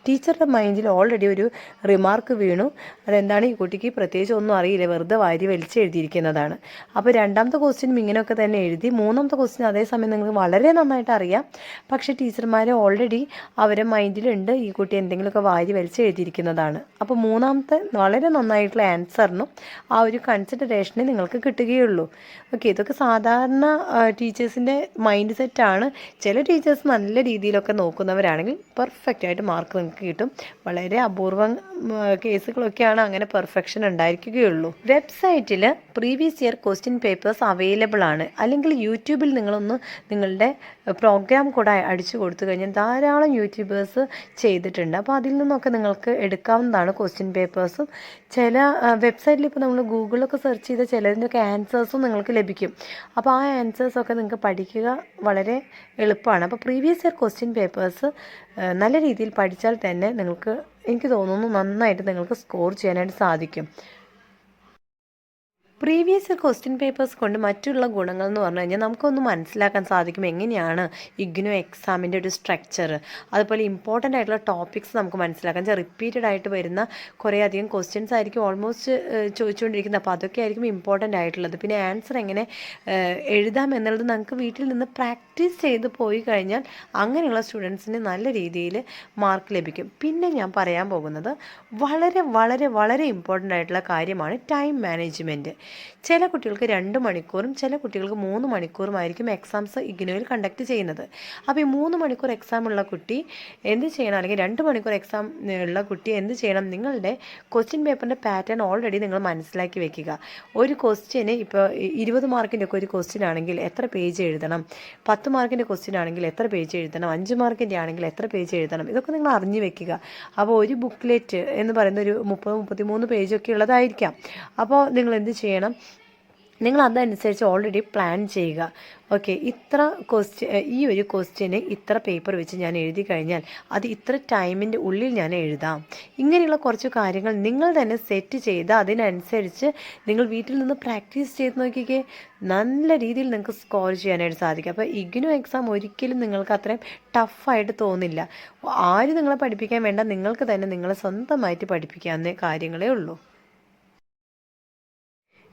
ടീച്ചറുടെ മൈൻഡിൽ ഓൾറെഡി ഒരു റിമാർക്ക് വീണു. അതെന്താണ്, ഈ കുട്ടിക്ക് പ്രത്യേകിച്ച് ഒന്നും അറിയില്ല, വെറുതെ വാരി വലിച്ച് എഴുതിയിരിക്കുന്നതാണ്. അപ്പോൾ രണ്ടാമത്തെ ക്വസ്റ്റ്യനും ഇങ്ങനെയൊക്കെ തന്നെ എഴുതി. മൂന്നാമത്തെ ക്വസ്റ്റ്യൻ അതേസമയം നിങ്ങൾക്ക് വളരെ നന്നായിട്ട് അറിയാം, പക്ഷേ ടീച്ചർമാർ ഓൾറെഡി അവരെ മൈൻഡിലുണ്ട് ഈ കുട്ടി എന്തെങ്കിലുമൊക്കെ വാരി വലിച്ച് എഴുതിയിരിക്കുന്നതാണ്. അപ്പോൾ മൂന്നാമത്തെ വളരെ നന്നായിട്ടുള്ള ആൻസറിനും ആ ഒരു കൺസിഡറേഷനെ നിങ്ങൾക്ക് കിട്ടുകയുള്ളൂ. ഓക്കെ, ഇതൊക്കെ സാധാരണ ടീച്ചേഴ്സിൻ്റെ മൈൻഡ് സെറ്റാണ്. ചില ടീച്ചേഴ്സ് നല്ല രീതിയിലൊക്കെ നോക്കുന്നവരാണെങ്കിൽ പെർഫെക്റ്റ് ആയിട്ട് മാർക്ക് നിങ്ങൾക്ക് കിട്ടും. വളരെ അപൂർവം കേസുകളൊക്കെയാണ് അങ്ങനെ പെർഫെക്ഷൻ ഉണ്ടായിരിക്കുകയുള്ളൂ. വെബ്സൈറ്റിൽ previous year question papers available ആണ്. അല്ലെങ്കിൽ യൂട്യൂബിൽ നിങ്ങളുടെ പ്രോഗ്രാം കൂടെ അടിച്ചു കൊടുത്തു കഴിഞ്ഞാൽ ധാരാളം യൂട്യൂബേഴ്സ് ചെയ്തിട്ടുണ്ട്. അപ്പോൾ അതിൽ നിന്നൊക്കെ നിങ്ങൾക്ക് എടുക്കാവുന്നതാണ് ക്വസ്റ്റ്യൻ പേപ്പേഴ്സും. ചില വെബ്സൈറ്റിൽ ഇപ്പോൾ നമ്മൾ ഗൂഗിളിലൊക്കെ സെർച്ച് ചെയ്ത ചിലതിൻ്റെയൊക്കെ ആൻസേഴ്സും നിങ്ങൾക്ക് ലഭിക്കും. അപ്പോൾ ആ ആൻസേഴ്സൊക്കെ നിങ്ങൾക്ക് പഠിക്കുക വളരെ എളുപ്പമാണ്. അപ്പോൾ പ്രീവിയസ് ഇയർ ക്വസ്റ്റ്യൻ പേപ്പേഴ്സ് നല്ല രീതിയിൽ പഠിച്ചാൽ തന്നെ നിങ്ങൾക്ക്, എനിക്ക് തോന്നുന്നു, നന്നായിട്ട് നിങ്ങൾക്ക് സ്കോർ ചെയ്യാനായിട്ട് സാധിക്കും. പ്രീവിയസ് ക്വസ്റ്റ്യൻ പേപ്പേഴ്സ് കൊണ്ട് മറ്റുള്ള ഗുണങ്ങൾ എന്ന് പറഞ്ഞു കഴിഞ്ഞാൽ നമുക്കൊന്ന് മനസ്സിലാക്കാൻ സാധിക്കും എങ്ങനെയാണ് ഇഗ്നോ എക്സാമിൻ്റെ ഒരു സ്ട്രക്ചർ. അതുപോലെ ഇമ്പോർട്ടൻ്റ് ആയിട്ടുള്ള ടോപ്പിക്സ് നമുക്ക് മനസ്സിലാക്കാം. റിപ്പീറ്റഡ് ആയിട്ട് വരുന്ന കുറേ അധികം ക്വസ്റ്റ്യൻസ് ആയിരിക്കും ഓൾമോസ്റ്റ് ചോദിച്ചുകൊണ്ടിരിക്കുന്നത്. അപ്പോൾ അതൊക്കെ ആയിരിക്കും ഇമ്പോർട്ടൻ്റ് ആയിട്ടുള്ളത്. പിന്നെ ആൻസർ എങ്ങനെ എഴുതാം എന്നുള്ളത് നമുക്ക് വീട്ടിൽ നിന്ന് പ്രാക്ടീസ് ചെയ്ത് പോയി കഴിഞ്ഞാൽ അങ്ങനെയുള്ള സ്റ്റുഡൻസിന് നല്ല രീതിയിൽ മാർക്ക് ലഭിക്കും. പിന്നെ ഞാൻ പറയാൻ പോകുന്നത് വളരെ വളരെ വളരെ ഇമ്പോർട്ടൻ്റ് ആയിട്ടുള്ള കാര്യമാണ് ടൈം മാനേജ്മെൻറ്റ്. ചില കുട്ടികൾക്ക് 2 മണിക്കൂറും ചില കുട്ടികൾക്ക് 3 മണിക്കൂറുമായിരിക്കും എക്സാംസ് ഇഗ്നോയിൽ കണ്ടക്ട് ചെയ്യുന്നത്. അപ്പോൾ ഈ 3 മണിക്കൂർ എക്സാം ഉള്ള കുട്ടി എന്ത് ചെയ്യണം, അല്ലെങ്കിൽ 2 മണിക്കൂർ എക്സാം ഉള്ള കുട്ടി എന്ത് ചെയ്യണം, നിങ്ങളുടെ ക്വസ്റ്റ്യൻ പേപ്പറിൻ്റെ പാറ്റേൺ ഓൾറെഡി നിങ്ങൾ മനസ്സിലാക്കി വെക്കുക. ഒരു ക്വസ്റ്റ്യന് ഇപ്പോൾ 20 മാർക്കിൻ്റെ ഒക്കെ ഒരു ക്വസ്റ്റ്യൻ ആണെങ്കിൽ എത്ര പേജ് എഴുതണം, 10 മാർക്കിൻ്റെ ക്വസ്റ്റ്യൻ ആണെങ്കിൽ എത്ര പേജ് എഴുതണം, 5 മാർക്കിൻ്റെ ആണെങ്കിൽ എത്ര പേജ് എഴുതണം, ഇതൊക്കെ നിങ്ങൾ അറിഞ്ഞു വെക്കുക. അപ്പോൾ ഒരു ബുക്ക്ലെറ്റ് എന്ന് പറയുന്ന ഒരു 30-33 പേജൊക്കെ ഉള്ളതായിരിക്കാം. അപ്പോൾ നിങ്ങൾ എന്ത് ചെയ്യണം, നിങ്ങൾ അതനുസരിച്ച് ഓൾറെഡി പ്ലാൻ ചെയ്യുക. ഓക്കെ, ഈ ഒരു ക്വസ്റ്റ്യന് ഇത്ര പേപ്പർ വെച്ച് ഞാൻ എഴുതി കഴിഞ്ഞാൽ അത് ഇത്ര ടൈമിൻ്റെ ഉള്ളിൽ ഞാൻ എഴുതാം. ഇങ്ങനെയുള്ള കുറച്ച് കാര്യങ്ങൾ നിങ്ങൾ തന്നെ സെറ്റ് ചെയ്ത് അതിനനുസരിച്ച് നിങ്ങൾ വീട്ടിൽ നിന്ന് പ്രാക്ടീസ് ചെയ്ത് നോക്കിക്കേ, നല്ല രീതിയിൽ നിങ്ങൾക്ക് സ്കോർ ചെയ്യാനായിട്ട് സാധിക്കും. അപ്പോൾ ഇഗ്നോ എക്സാം ഒരിക്കലും നിങ്ങൾക്ക് അത്രയും ടഫായിട്ട് തോന്നില്ല. ആരും നിങ്ങളെ പഠിപ്പിക്കാൻ വേണ്ട, നിങ്ങൾക്ക് തന്നെ നിങ്ങളെ സ്വന്തമായിട്ട് പഠിപ്പിക്കാവുന്ന കാര്യങ്ങളേ ഉള്ളൂ.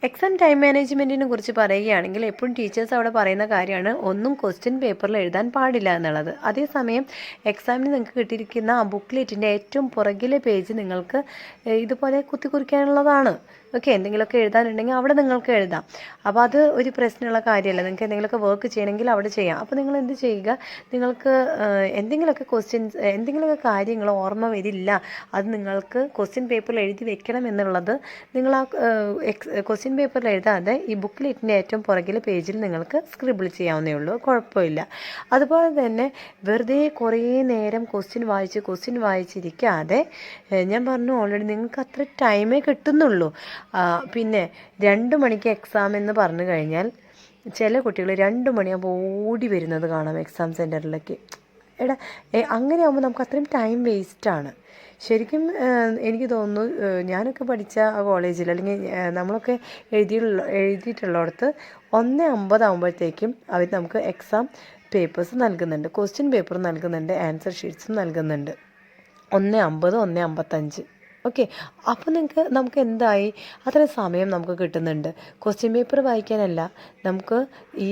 എക്സാം ടൈം മാനേജ്മെൻറ്റിനെ കുറിച്ച് പറയുകയാണെങ്കിൽ എപ്പോഴും ടീച്ചേഴ്സ് അവിടെ പറയുന്ന കാര്യമാണ് ഒന്നും ക്വസ്റ്റ്യൻ പേപ്പറിൽ എഴുതാൻ പാടില്ല എന്നുള്ളത്. അതേസമയം എക്സാമിന് നിങ്ങൾക്ക് കിട്ടിയിരിക്കുന്ന ആ ബുക്ക്ലെറ്റിൻ്റെ ഏറ്റവും പുറകിലെ പേജ് നിങ്ങൾക്ക് ഇതുപോലെ കുത്തിക്കുറിക്കാനുള്ളതാണ്. ഓക്കെ, എന്തെങ്കിലുമൊക്കെ എഴുതാനുണ്ടെങ്കിൽ അവിടെ നിങ്ങൾക്ക് എഴുതാം. അപ്പോൾ അത് ഒരു പ്രശ്നമുള്ള കാര്യമല്ല. നിങ്ങൾക്ക് എന്തെങ്കിലുമൊക്കെ വർക്ക് ചെയ്യണമെങ്കിൽ അവിടെ ചെയ്യാം. അപ്പോൾ നിങ്ങൾ എന്ത് ചെയ്യുക, നിങ്ങൾക്ക് എന്തെങ്കിലുമൊക്കെ കാര്യങ്ങൾ ഓർമ്മ വരില്ല, അത് നിങ്ങൾക്ക് ക്വസ്റ്റ്യൻ പേപ്പറിൽ എഴുതി വെക്കണം എന്നുള്ളത് നിങ്ങൾ ആ ക്വസ്റ്റ്യൻ പേപ്പറിൽ എഴുതാതെ ഈ ബുക്ക്ലെറ്റിൻ്റെ ഏറ്റവും പുറകിലെ പേജിൽ നിങ്ങൾക്ക് സ്ക്രിബിൾ ചെയ്യാവുന്നേ ഉള്ളൂ, കുഴപ്പമില്ല. അതുപോലെ തന്നെ വെറുതെ കുറേ നേരം ക്വസ്റ്റ്യൻ വായിച്ചിരിക്കാതെ, ഞാൻ പറഞ്ഞു ഓൾറെഡി നിങ്ങൾക്ക് അത്ര ടൈമേ കിട്ടുന്നുള്ളൂ. പിന്നെ 2 മണിക്ക് എക്സാം എന്ന് പറഞ്ഞു കഴിഞ്ഞാൽ ചില കുട്ടികൾ 2 മണിയാകുമ്പോൾ ഓടി വരുന്നത് കാണാം എക്സാം സെൻറ്ററിലേക്ക്. അങ്ങനെ ആകുമ്പോൾ നമുക്ക് അത്രയും ടൈം വേസ്റ്റാണ്. ശരിക്കും എനിക്ക് തോന്നുന്നു, ഞാനൊക്കെ പഠിച്ച കോളേജിൽ അല്ലെങ്കിൽ നമ്മളൊക്കെ എഴുതിയിട്ടുള്ളിടത്ത് 1:50 ആകുമ്പോഴത്തേക്കും അവർ നമുക്ക് എക്സാം പേപ്പേഴ്സ് നൽകുന്നുണ്ട്, ക്വസ്റ്റ്യൻ പേപ്പർ നൽകുന്നുണ്ട്, ആൻസർ ഷീറ്റ്സും നൽകുന്നുണ്ട്. 1:50, 1:55 ഓക്കെ. അപ്പോൾ നമുക്ക് എന്തായി, അത്രയും സമയം നമുക്ക് കിട്ടുന്നുണ്ട്. ക്വസ്റ്റ്യൻ പേപ്പർ വായിക്കാനല്ല, നമുക്ക് ഈ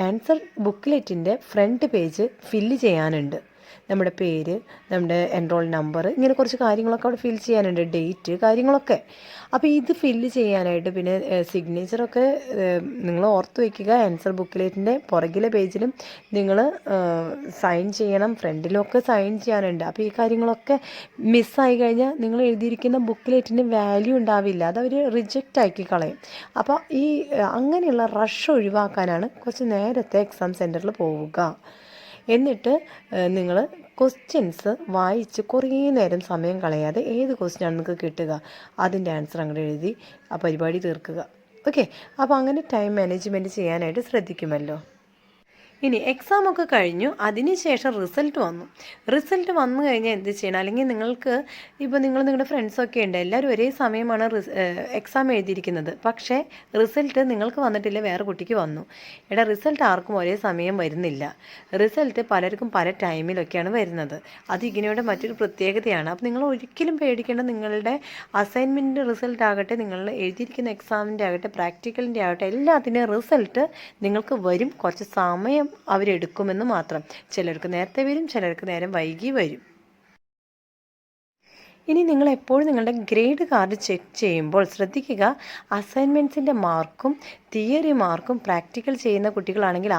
ആൻസർ ബുക്ക്ലെറ്റിൻ്റെ ഫ്രണ്ട് പേജ് ഫില്ല് ചെയ്യാനുണ്ട്. നമ്മുടെ പേര്, നമ്മുടെ എൻറോൾ നമ്പർ, ഇങ്ങനെ കുറച്ച് കാര്യങ്ങളൊക്കെ അവിടെ ഫിൽ ചെയ്യാനുണ്ട്, ഡേറ്റ്, കാര്യങ്ങളൊക്കെ. അപ്പോൾ ഇത് ഫില്ല് ചെയ്യാനായിട്ട് പിന്നെ സിഗ്നേച്ചറൊക്കെ നിങ്ങൾ ഓർത്ത് വയ്ക്കുക. ആൻസർ ബുക്ക്ലെറ്റിൻ്റെ പുറകിലെ പേജിലും നിങ്ങൾ സൈൻ ചെയ്യണം, ഫ്രണ്ടിലൊക്കെ സൈൻ ചെയ്യാനുണ്ട്. അപ്പോൾ ഈ കാര്യങ്ങളൊക്കെ മിസ്സായി കഴിഞ്ഞാൽ നിങ്ങൾ എഴുതിയിരിക്കുന്ന ബുക്ക്ലെറ്റിന് വാല്യൂ ഉണ്ടാവില്ല, അതവർ റിജക്റ്റ് ആക്കി കളയും. അപ്പോൾ ഈ അങ്ങനെയുള്ള റഷ് ഒഴിവാക്കാനാണ് കുറച്ച് നേരത്തെ എക്സാം സെൻറ്ററിൽ പോവുക. എന്നിട്ട് നിങ്ങൾ ക്വസ്റ്റ്യൻസ് വായിച്ച് കുറേ നേരം സമയം കളയാതെ ഏത് ക്വസ്റ്റ്യനാണ് നിങ്ങൾക്ക് കിട്ടുക അതിൻ്റെ ആൻസർ അങ്ങോട്ട് എഴുതി ആ പരിപാടി തീർക്കുക. ഓക്കെ. അപ്പോൾ അങ്ങനെ ടൈം മാനേജ്മെൻറ്റ് ചെയ്യാനായിട്ട് ശ്രദ്ധിക്കുമല്ലോ. ഇനി എക്സാമൊക്കെ കഴിഞ്ഞു, അതിനുശേഷം റിസൾട്ട് വന്നു കഴിഞ്ഞാൽ എന്ത് ചെയ്യണം, അല്ലെങ്കിൽ നിങ്ങൾക്ക് ഇപ്പോൾ നിങ്ങളുടെ ഫ്രണ്ട്സൊക്കെ ഉണ്ട്, എല്ലാവരും ഒരേ സമയമാണ് എക്സാം എഴുതിയിരിക്കുന്നത്. പക്ഷേ റിസൾട്ട് നിങ്ങൾക്ക് വന്നിട്ടില്ല, വേറെ കുട്ടിക്ക് വന്നു. റിസൾട്ട് ആർക്കും ഒരേ സമയം വരുന്നില്ല. റിസൾട്ട് പലർക്കും പല ടൈമിലൊക്കെയാണ് വരുന്നത്. അത് ഇഗ്നോയുടെ മറ്റൊരു പ്രത്യേകതയാണ്. അപ്പോൾ നിങ്ങൾ ഒരിക്കലും പേടിക്കേണ്ട. നിങ്ങളുടെ അസൈൻമെൻറ്റിൻ്റെ റിസൾട്ട് ആകട്ടെ, നിങ്ങൾ എഴുതിയിരിക്കുന്ന എക്സാമിൻ്റെ ആകട്ടെ, പ്രാക്ടിക്കലിൻ്റെ ആകട്ടെ, എല്ലാത്തിൻ്റെയും റിസൾട്ട് നിങ്ങൾക്ക് വരും. കുറച്ച് സമയം അവരെടുക്കുമെന്ന് മാത്രം. ചിലർക്ക് നേരത്തെ വരും, ചിലർക്ക് നേരം വൈകി വരും. ഇനി നിങ്ങൾ എപ്പോഴും നിങ്ങളുടെ ഗ്രേഡ് കാർഡ് ചെക്ക് ചെയ്യുമ്പോൾ ശ്രദ്ധിക്കുക, അസൈൻമെൻറ്റ്സിൻ്റെ മാർക്കും തിയറി മാർക്കും പ്രാക്ടിക്കൽ ചെയ്യുന്ന കുട്ടികളാണെങ്കിൽ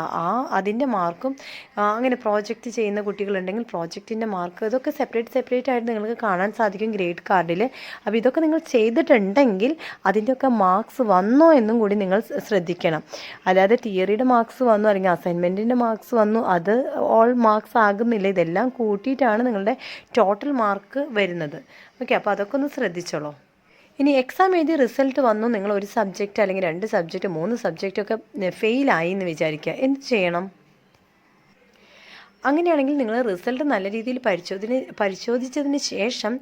അതിൻ്റെ മാർക്കും, അങ്ങനെ പ്രോജക്റ്റ് ചെയ്യുന്ന കുട്ടികളുണ്ടെങ്കിൽ പ്രോജക്റ്റിൻ്റെ മാർക്ക്, ഇതൊക്കെ സെപ്പറേറ്റ് ആയിട്ട് നിങ്ങൾക്ക് കാണാൻ സാധിക്കും ഗ്രേഡ് കാർഡിൽ. അപ്പോൾ ഇതൊക്കെ നിങ്ങൾ ചെയ്തിട്ടുണ്ടെങ്കിൽ അതിൻ്റെയൊക്കെ മാർക്സ് വന്നോ എന്നും കൂടി നിങ്ങൾ ശ്രദ്ധിക്കണം. അല്ലാതെ തിയറിയുടെ മാർക്സ് വന്നു അല്ലെങ്കിൽ അസൈൻമെൻറ്റിൻ്റെ മാർക്സ് വന്നു, അത് ഓൾ മാർക്സ് ആകുന്നില്ല. ഇതെല്ലാം കൂട്ടിയിട്ടാണ് നിങ്ങളുടെ ടോട്ടൽ മാർക്ക് വരുന്നത്. ഓക്കെ. അപ്പോൾ അതൊക്കെ ഒന്ന് ശ്രദ്ധിച്ചോളൂ. ഇനി എക്സാം എഴുതി റിസൾട്ട് വന്നു, നിങ്ങൾ ഒരു സബ്ജക്റ്റ് അല്ലെങ്കിൽ 2 സബ്ജക്റ്റ് 3 സബ്ജക്റ്റൊക്കെ ഫെയിലായി എന്ന് വിചാരിക്കുക. എന്ത് ചെയ്യണം? അങ്ങനെയാണെങ്കിൽ നിങ്ങൾ റിസൾട്ട് നല്ല രീതിയിൽ പരിശോധിച്ചതിന് ശേഷം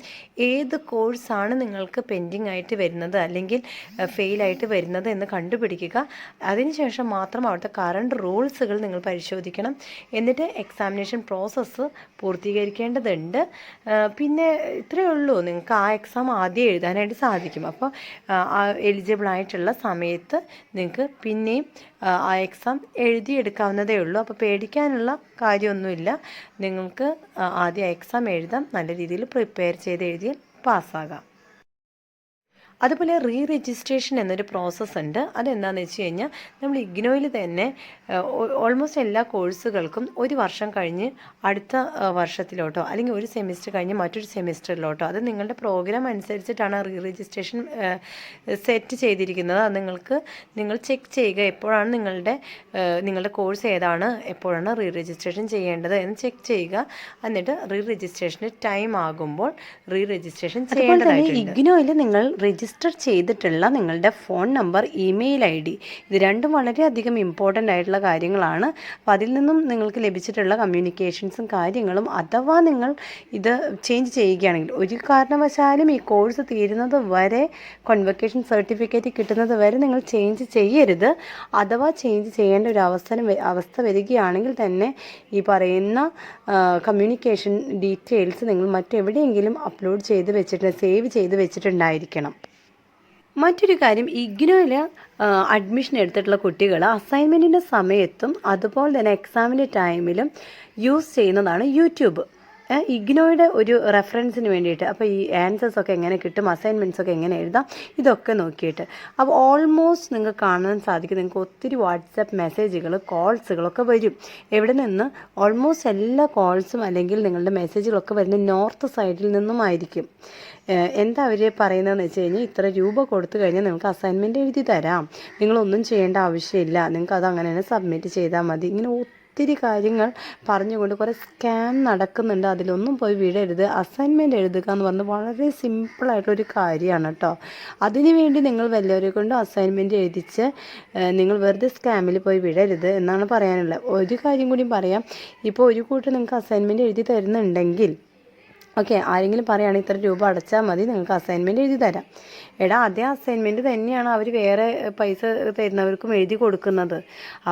ഏത് കോഴ്സാണ് നിങ്ങൾക്ക് പെൻഡിങ് ആയിട്ട് വരുന്നത് അല്ലെങ്കിൽ ഫെയിലായിട്ട് വരുന്നത് എന്ന് കണ്ടുപിടിക്കുക. അതിനുശേഷം മാത്രം അവിടുത്തെ കറണ്ട് റൂൾസുകൾ നിങ്ങൾ പരിശോധിക്കണം. എന്നിട്ട് എക്സാമിനേഷൻ പ്രോസസ്സ് പൂർത്തീകരിക്കേണ്ടതുണ്ട്. പിന്നെ ഇത്രയേ ഉള്ളൂ, നിങ്ങൾക്ക് ആ എക്സാം ആദ്യം എഴുതാനായിട്ട് സാധിക്കും. അപ്പോൾ എലിജിബിൾ ആയിട്ടുള്ള സമയത്ത് നിങ്ങൾക്ക് പിന്നെയും ആ എക്സാം എഴുതിയെടുക്കാവുന്നതേ ഉള്ളൂ. അപ്പോൾ പേടിക്കാനുള്ള കാര്യമൊന്നുമില്ല. നിങ്ങൾക്ക് ആദ്യം എക്സാം എഴുതാം, നല്ല രീതിയിൽ പ്രിപ്പയർ ചെയ്ത് എഴുതിയാൽ പാസ്സാകാം. അതുപോലെ രജിസ്ട്രേഷൻ എന്നൊരു പ്രോസസ്സ് ഉണ്ട്. അതെന്താണെന്ന് വെച്ച് കഴിഞ്ഞാൽ നമ്മൾ ഇഗ്നോയിൽ തന്നെ ഓൾമോസ്റ്റ് എല്ലാ കോഴ്സുകൾക്കും ഒരു വർഷം കഴിഞ്ഞ് അടുത്ത വർഷത്തിലോട്ടോ അല്ലെങ്കിൽ ഒരു സെമിസ്റ്റർ കഴിഞ്ഞ് മറ്റൊരു സെമിസ്റ്ററിലോട്ടോ, അത് നിങ്ങളുടെ പ്രോഗ്രാം അനുസരിച്ചിട്ടാണ് രജിസ്ട്രേഷൻ സെറ്റ് ചെയ്തിരിക്കുന്നത്. അത് നിങ്ങൾ ചെക്ക് ചെയ്യുക, എപ്പോഴാണ് നിങ്ങളുടെ കോഴ്സ് ഏതാണ്, എപ്പോഴാണ് രജിസ്ട്രേഷൻ ചെയ്യേണ്ടത് എന്ന് ചെക്ക് ചെയ്യുക. എന്നിട്ട് രജിസ്ട്രേഷന് ടൈം ആകുമ്പോൾ രജിസ്ട്രേഷൻ ചെയ്യേണ്ടതായിട്ടുണ്ട്. ഇഗ്നോയിൽ നിങ്ങൾ രജിസ്റ്റർ ചെയ്തിട്ടുള്ള നിങ്ങളുടെ ഫോൺ നമ്പർ, ഇമെയിൽ ID, ഇത് രണ്ടും വളരെയധികം ഇമ്പോർട്ടൻ്റ് ആയിട്ടുള്ള കാര്യങ്ങളാണ്. അപ്പോൾ അതിൽ നിന്നും നിങ്ങൾക്ക് ലഭിച്ചിട്ടുള്ള കമ്മ്യൂണിക്കേഷൻസും കാര്യങ്ങളും, അഥവാ നിങ്ങൾ ഇത് ചേഞ്ച് ചെയ്യുകയാണെങ്കിൽ, ഒരു കാരണവശാലും ഈ കോഴ്സ് തീരുന്നത് വരെ, കോൺവൊക്കേഷൻ സർട്ടിഫിക്കറ്റ് കിട്ടുന്നത് വരെ നിങ്ങൾ ചേഞ്ച് ചെയ്യരുത്. അഥവാ ചേഞ്ച് ചെയ്യേണ്ട ഒരു അവസ്ഥ വരികയാണെങ്കിൽ തന്നെ ഈ പറയുന്ന കമ്മ്യൂണിക്കേഷൻ ഡീറ്റെയിൽസ് നിങ്ങൾ മറ്റെവിടെയെങ്കിലും അപ്ലോഡ് ചെയ്ത് സേവ് ചെയ്ത് വെച്ചിട്ടുണ്ടായിരിക്കണം. മറ്റൊരു കാര്യം, ഇഗ്നോയിൽ അഡ്മിഷൻ എടുത്തിട്ടുള്ള കുട്ടികൾ അസൈൻമെൻറ്റിൻ്റെ സമയത്തും അതുപോലെ തന്നെ എക്സാമിൻ്റെ ടൈമിലും യൂസ് ചെയ്യുന്നതാണ് യൂട്യൂബ്. ഇഗ്നോയുടെ ഒരു റെഫറൻസിന് വേണ്ടിയിട്ട്. അപ്പോൾ ഈ ആൻസേഴ്സൊക്കെ എങ്ങനെ കിട്ടും, അസൈൻമെൻറ്റ്സൊക്കെ എങ്ങനെ എഴുതാം, ഇതൊക്കെ നോക്കിയിട്ട്. അപ്പോൾ ഓൾമോസ്റ്റ് നിങ്ങൾക്ക് കാണാൻ സാധിക്കും, നിങ്ങൾക്ക് ഒത്തിരി വാട്സപ്പ് മെസ്സേജുകൾ, കോൾസുകളൊക്കെ വരും. എവിടെ നിന്ന്? ഓൾമോസ്റ്റ് എല്ലാ കോൾസും അല്ലെങ്കിൽ നിങ്ങളുടെ മെസ്സേജുകളൊക്കെ വരുന്നത് നോർത്ത് സൈഡിൽ നിന്നുമായിരിക്കും. എന്താ അവർ പറയുന്നതെന്ന് വെച്ച് കഴിഞ്ഞാൽ, ഇത്ര രൂപ കൊടുത്തു കഴിഞ്ഞാൽ നിങ്ങൾക്ക് അസൈൻമെൻറ്റ് എഴുതി തരാം, നിങ്ങളൊന്നും ചെയ്യേണ്ട ആവശ്യമില്ല, നിങ്ങൾക്ക് അത് അങ്ങനെ തന്നെ സബ്മിറ്റ് ചെയ്താൽ മതി. ഇങ്ങനെ ഒത്തിരി കാര്യങ്ങൾ പറഞ്ഞുകൊണ്ട് കുറേ സ്കാം നടക്കുന്നുണ്ട്. അതിലൊന്നും പോയി വീഴരുത്. അസൈൻമെൻറ്റ് എഴുതുക എന്ന് പറഞ്ഞാൽ വളരെ സിമ്പിളായിട്ടൊരു കാര്യമാണ് കേട്ടോ. അതിനുവേണ്ടി നിങ്ങൾ വല്ലവരെ കൊണ്ട് അസൈൻമെൻറ്റ് എഴുതിച്ച് നിങ്ങൾ വെറുതെ സ്കാമിൽ പോയി വീഴരുത് എന്നാണ് പറയാനുള്ളത്. ഒരു കാര്യം കൂടി പറയാം, ഇപ്പോൾ ഒരു കൂട്ടം നിങ്ങൾക്ക് അസൈൻമെൻറ്റ് എഴുതി തരുന്നുണ്ടെങ്കിൽ ഓക്കെ, ആരെങ്കിലും പറയുകയാണെങ്കിൽ ഇത്ര രൂപ അടച്ചാൽ മതി, നിങ്ങൾക്ക് അസൈൻമെൻറ്റ് എഴുതി തരാം. എടാ, അതേ അസൈൻമെൻറ്റ് തന്നെയാണ് അവർ വേറെ പൈസ തരുന്നവർക്കും എഴുതി കൊടുക്കുന്നത്.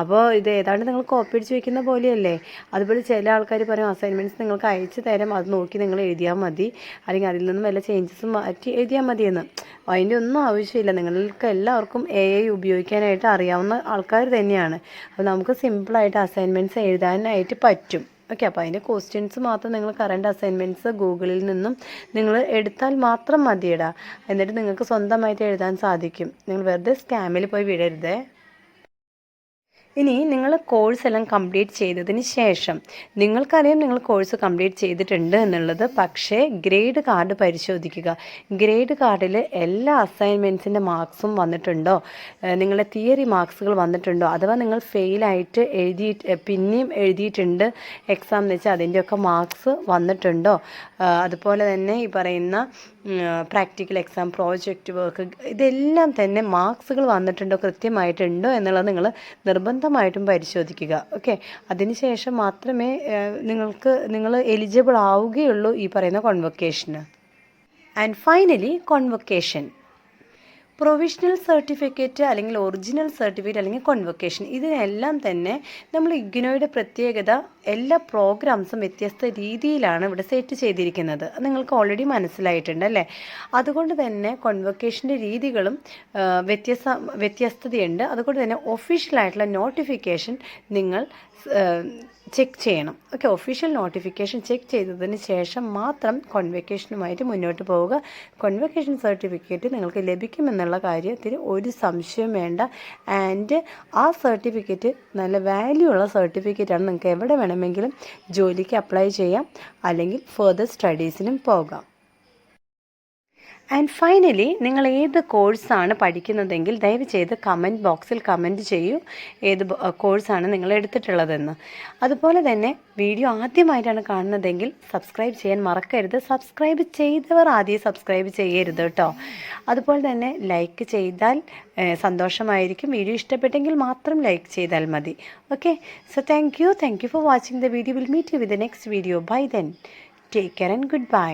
അപ്പോൾ ഇത് ഏതാണ്ട് നിങ്ങൾ കോപ്പി അടിച്ച് വയ്ക്കുന്ന പോലെയല്ലേ. അതുപോലെ ചില ആൾക്കാർ പറയും അസൈൻമെൻറ്റ്സ് നിങ്ങൾക്ക് അയച്ചു തരാം, അത് നോക്കി നിങ്ങൾ എഴുതിയാൽ മതി, അല്ലെങ്കിൽ അതിൽ നിന്നും വല്ല ചേഞ്ചസ് മാറ്റി എഴുതിയാൽ മതിയെന്ന്. അതിൻ്റെ ഒന്നും ആവശ്യമില്ല. നിങ്ങൾക്ക് എല്ലാവർക്കും AI ഉപയോഗിക്കാനായിട്ട് അറിയാവുന്ന ആൾക്കാർ തന്നെയാണ്. അപ്പോൾ നമുക്ക് സിമ്പിളായിട്ട് അസൈൻമെൻറ്റ്സ് എഴുതാനായിട്ട് പറ്റും. ഓക്കെ, അപ്പോൾ അതിൻ്റെ ക്വസ്റ്റ്യൻസ് മാത്രം നിങ്ങൾ കറണ്ട് അസൈൻമെൻറ്റ്സ് ഗൂഗിളിൽ നിന്നും നിങ്ങൾ എടുത്താൽ മാത്രം മതിയിടാ. എന്നിട്ട് നിങ്ങൾക്ക് സ്വന്തമായിട്ട് എഴുതാൻ സാധിക്കും. നിങ്ങൾ വെറുതെ സ്കാമിൽ പോയി വിടരുതേ. ഇനി നിങ്ങൾ കോഴ്സ് എല്ലാം കംപ്ലീറ്റ് ചെയ്തതിന് ശേഷം നിങ്ങൾക്കറിയാം നിങ്ങൾ കോഴ്സ് കംപ്ലീറ്റ് ചെയ്തിട്ടുണ്ട് എന്നുള്ളത്. പക്ഷേ ഗ്രേഡ് കാർഡ് പരിശോധിക്കുക. ഗ്രേഡ് കാർഡിൽ എല്ലാ അസൈൻമെൻറ്റ്സിൻ്റെ മാർക്സും വന്നിട്ടുണ്ടോ, നിങ്ങളുടെ തിയറി മാർക്സുകൾ വന്നിട്ടുണ്ടോ, അഥവാ നിങ്ങൾ ഫെയിലായിട്ട് പിന്നെയും എഴുതിയിട്ടുണ്ട് എക്സാം എന്ന് വെച്ചാൽ അതിൻ്റെയൊക്കെ മാർക്സ് വന്നിട്ടുണ്ടോ, അതുപോലെ തന്നെ ഈ പറയുന്ന പ്രാക്ടിക്കൽ എക്സാം, പ്രോജക്റ്റ് വർക്ക്, ഇതെല്ലാം തന്നെ മാർക്സുകൾ വന്നിട്ടുണ്ടോ, കൃത്യമായിട്ടുണ്ടോ എന്നുള്ളത് നിങ്ങൾ നിർബന്ധമായിട്ടും പരിശോധിക്കുക. ഓക്കെ, അതിനുശേഷം മാത്രമേ നിങ്ങൾ എലിജിബിൾ ആവുകയുള്ളൂ ഈ പറയുന്ന കോൺവൊക്കേഷന്. And finally convocation. Provisional certificate അല്ലെങ്കിൽ ഒറിജിനൽ സർട്ടിഫിക്കറ്റ് അല്ലെങ്കിൽ കോൺവൊക്കേഷൻ, ഇതിനെല്ലാം തന്നെ നമ്മൾ ഇഗ്നോയുടെ പ്രത്യേകത, എല്ലാ പ്രോഗ്രാംസും വ്യത്യസ്ത രീതിയിലാണ് ഇവിടെ സെറ്റ് ചെയ്തിരിക്കുന്നത്. നിങ്ങൾക്ക് ഓൾറെഡി മനസ്സിലായിട്ടുണ്ട് അല്ലേ. അതുകൊണ്ട് തന്നെ കോൺവൊക്കേഷൻ്റെ രീതികളും വ്യത്യസ്തതയുണ്ട്. അതുകൊണ്ട് തന്നെ ഒഫീഷ്യലായിട്ടുള്ള നോട്ടിഫിക്കേഷൻ നിങ്ങൾ ചെക്ക് ചെയ്യണം. ഓക്കെ, ഒഫീഷ്യൽ നോട്ടിഫിക്കേഷൻ ചെക്ക് ചെയ്തതിന് ശേഷം മാത്രം കോൺവൊക്കേഷനുമായിട്ട് മുന്നോട്ട് പോവുക. കോൺവൊക്കേഷൻ സർട്ടിഫിക്കറ്റ് നിങ്ങൾക്ക് ലഭിക്കുമെന്നുള്ള കാര്യത്തിൽ ഒരു സംശയവും വേണ്ട. ആൻഡ് ആ സർട്ടിഫിക്കറ്റ് നല്ല വാല്യൂ ഉള്ള സർട്ടിഫിക്കറ്റാണ്. നിങ്ങൾക്ക് എവിടെ വേണമെങ്കിലും ജോലിക്ക് അപ്ലൈ ചെയ്യാം, അല്ലെങ്കിൽ ഫർദർ സ്റ്റഡീസിനും പോകാം. ആൻഡ് ഫൈനലി, നിങ്ങൾ ഏത് കോഴ്സാണ് പഠിക്കുന്നതെങ്കിൽ ദയവ് ചെയ്ത് കമൻറ്റ് ബോക്സിൽ കമൻറ്റ് ചെയ്യൂ ഏത് കോഴ്സാണ് നിങ്ങൾ എടുത്തിട്ടുള്ളതെന്ന്. അതുപോലെ തന്നെ വീഡിയോ ആദ്യമായിട്ടാണ് കാണുന്നതെങ്കിൽ സബ്സ്ക്രൈബ് ചെയ്യാൻ മറക്കരുത്. സബ്സ്ക്രൈബ് ചെയ്തവർ ആദ്യം സബ്സ്ക്രൈബ് ചെയ്യരുത് കേട്ടോ. അതുപോലെ തന്നെ ലൈക്ക് ചെയ്താൽ സന്തോഷമായിരിക്കും. വീഡിയോ ഇഷ്ടപ്പെട്ടെങ്കിൽ മാത്രം ലൈക്ക് ചെയ്താൽ മതി. Okay, so thank you for watching the video. Will meet you with the next video. Bye then, take care and good bye.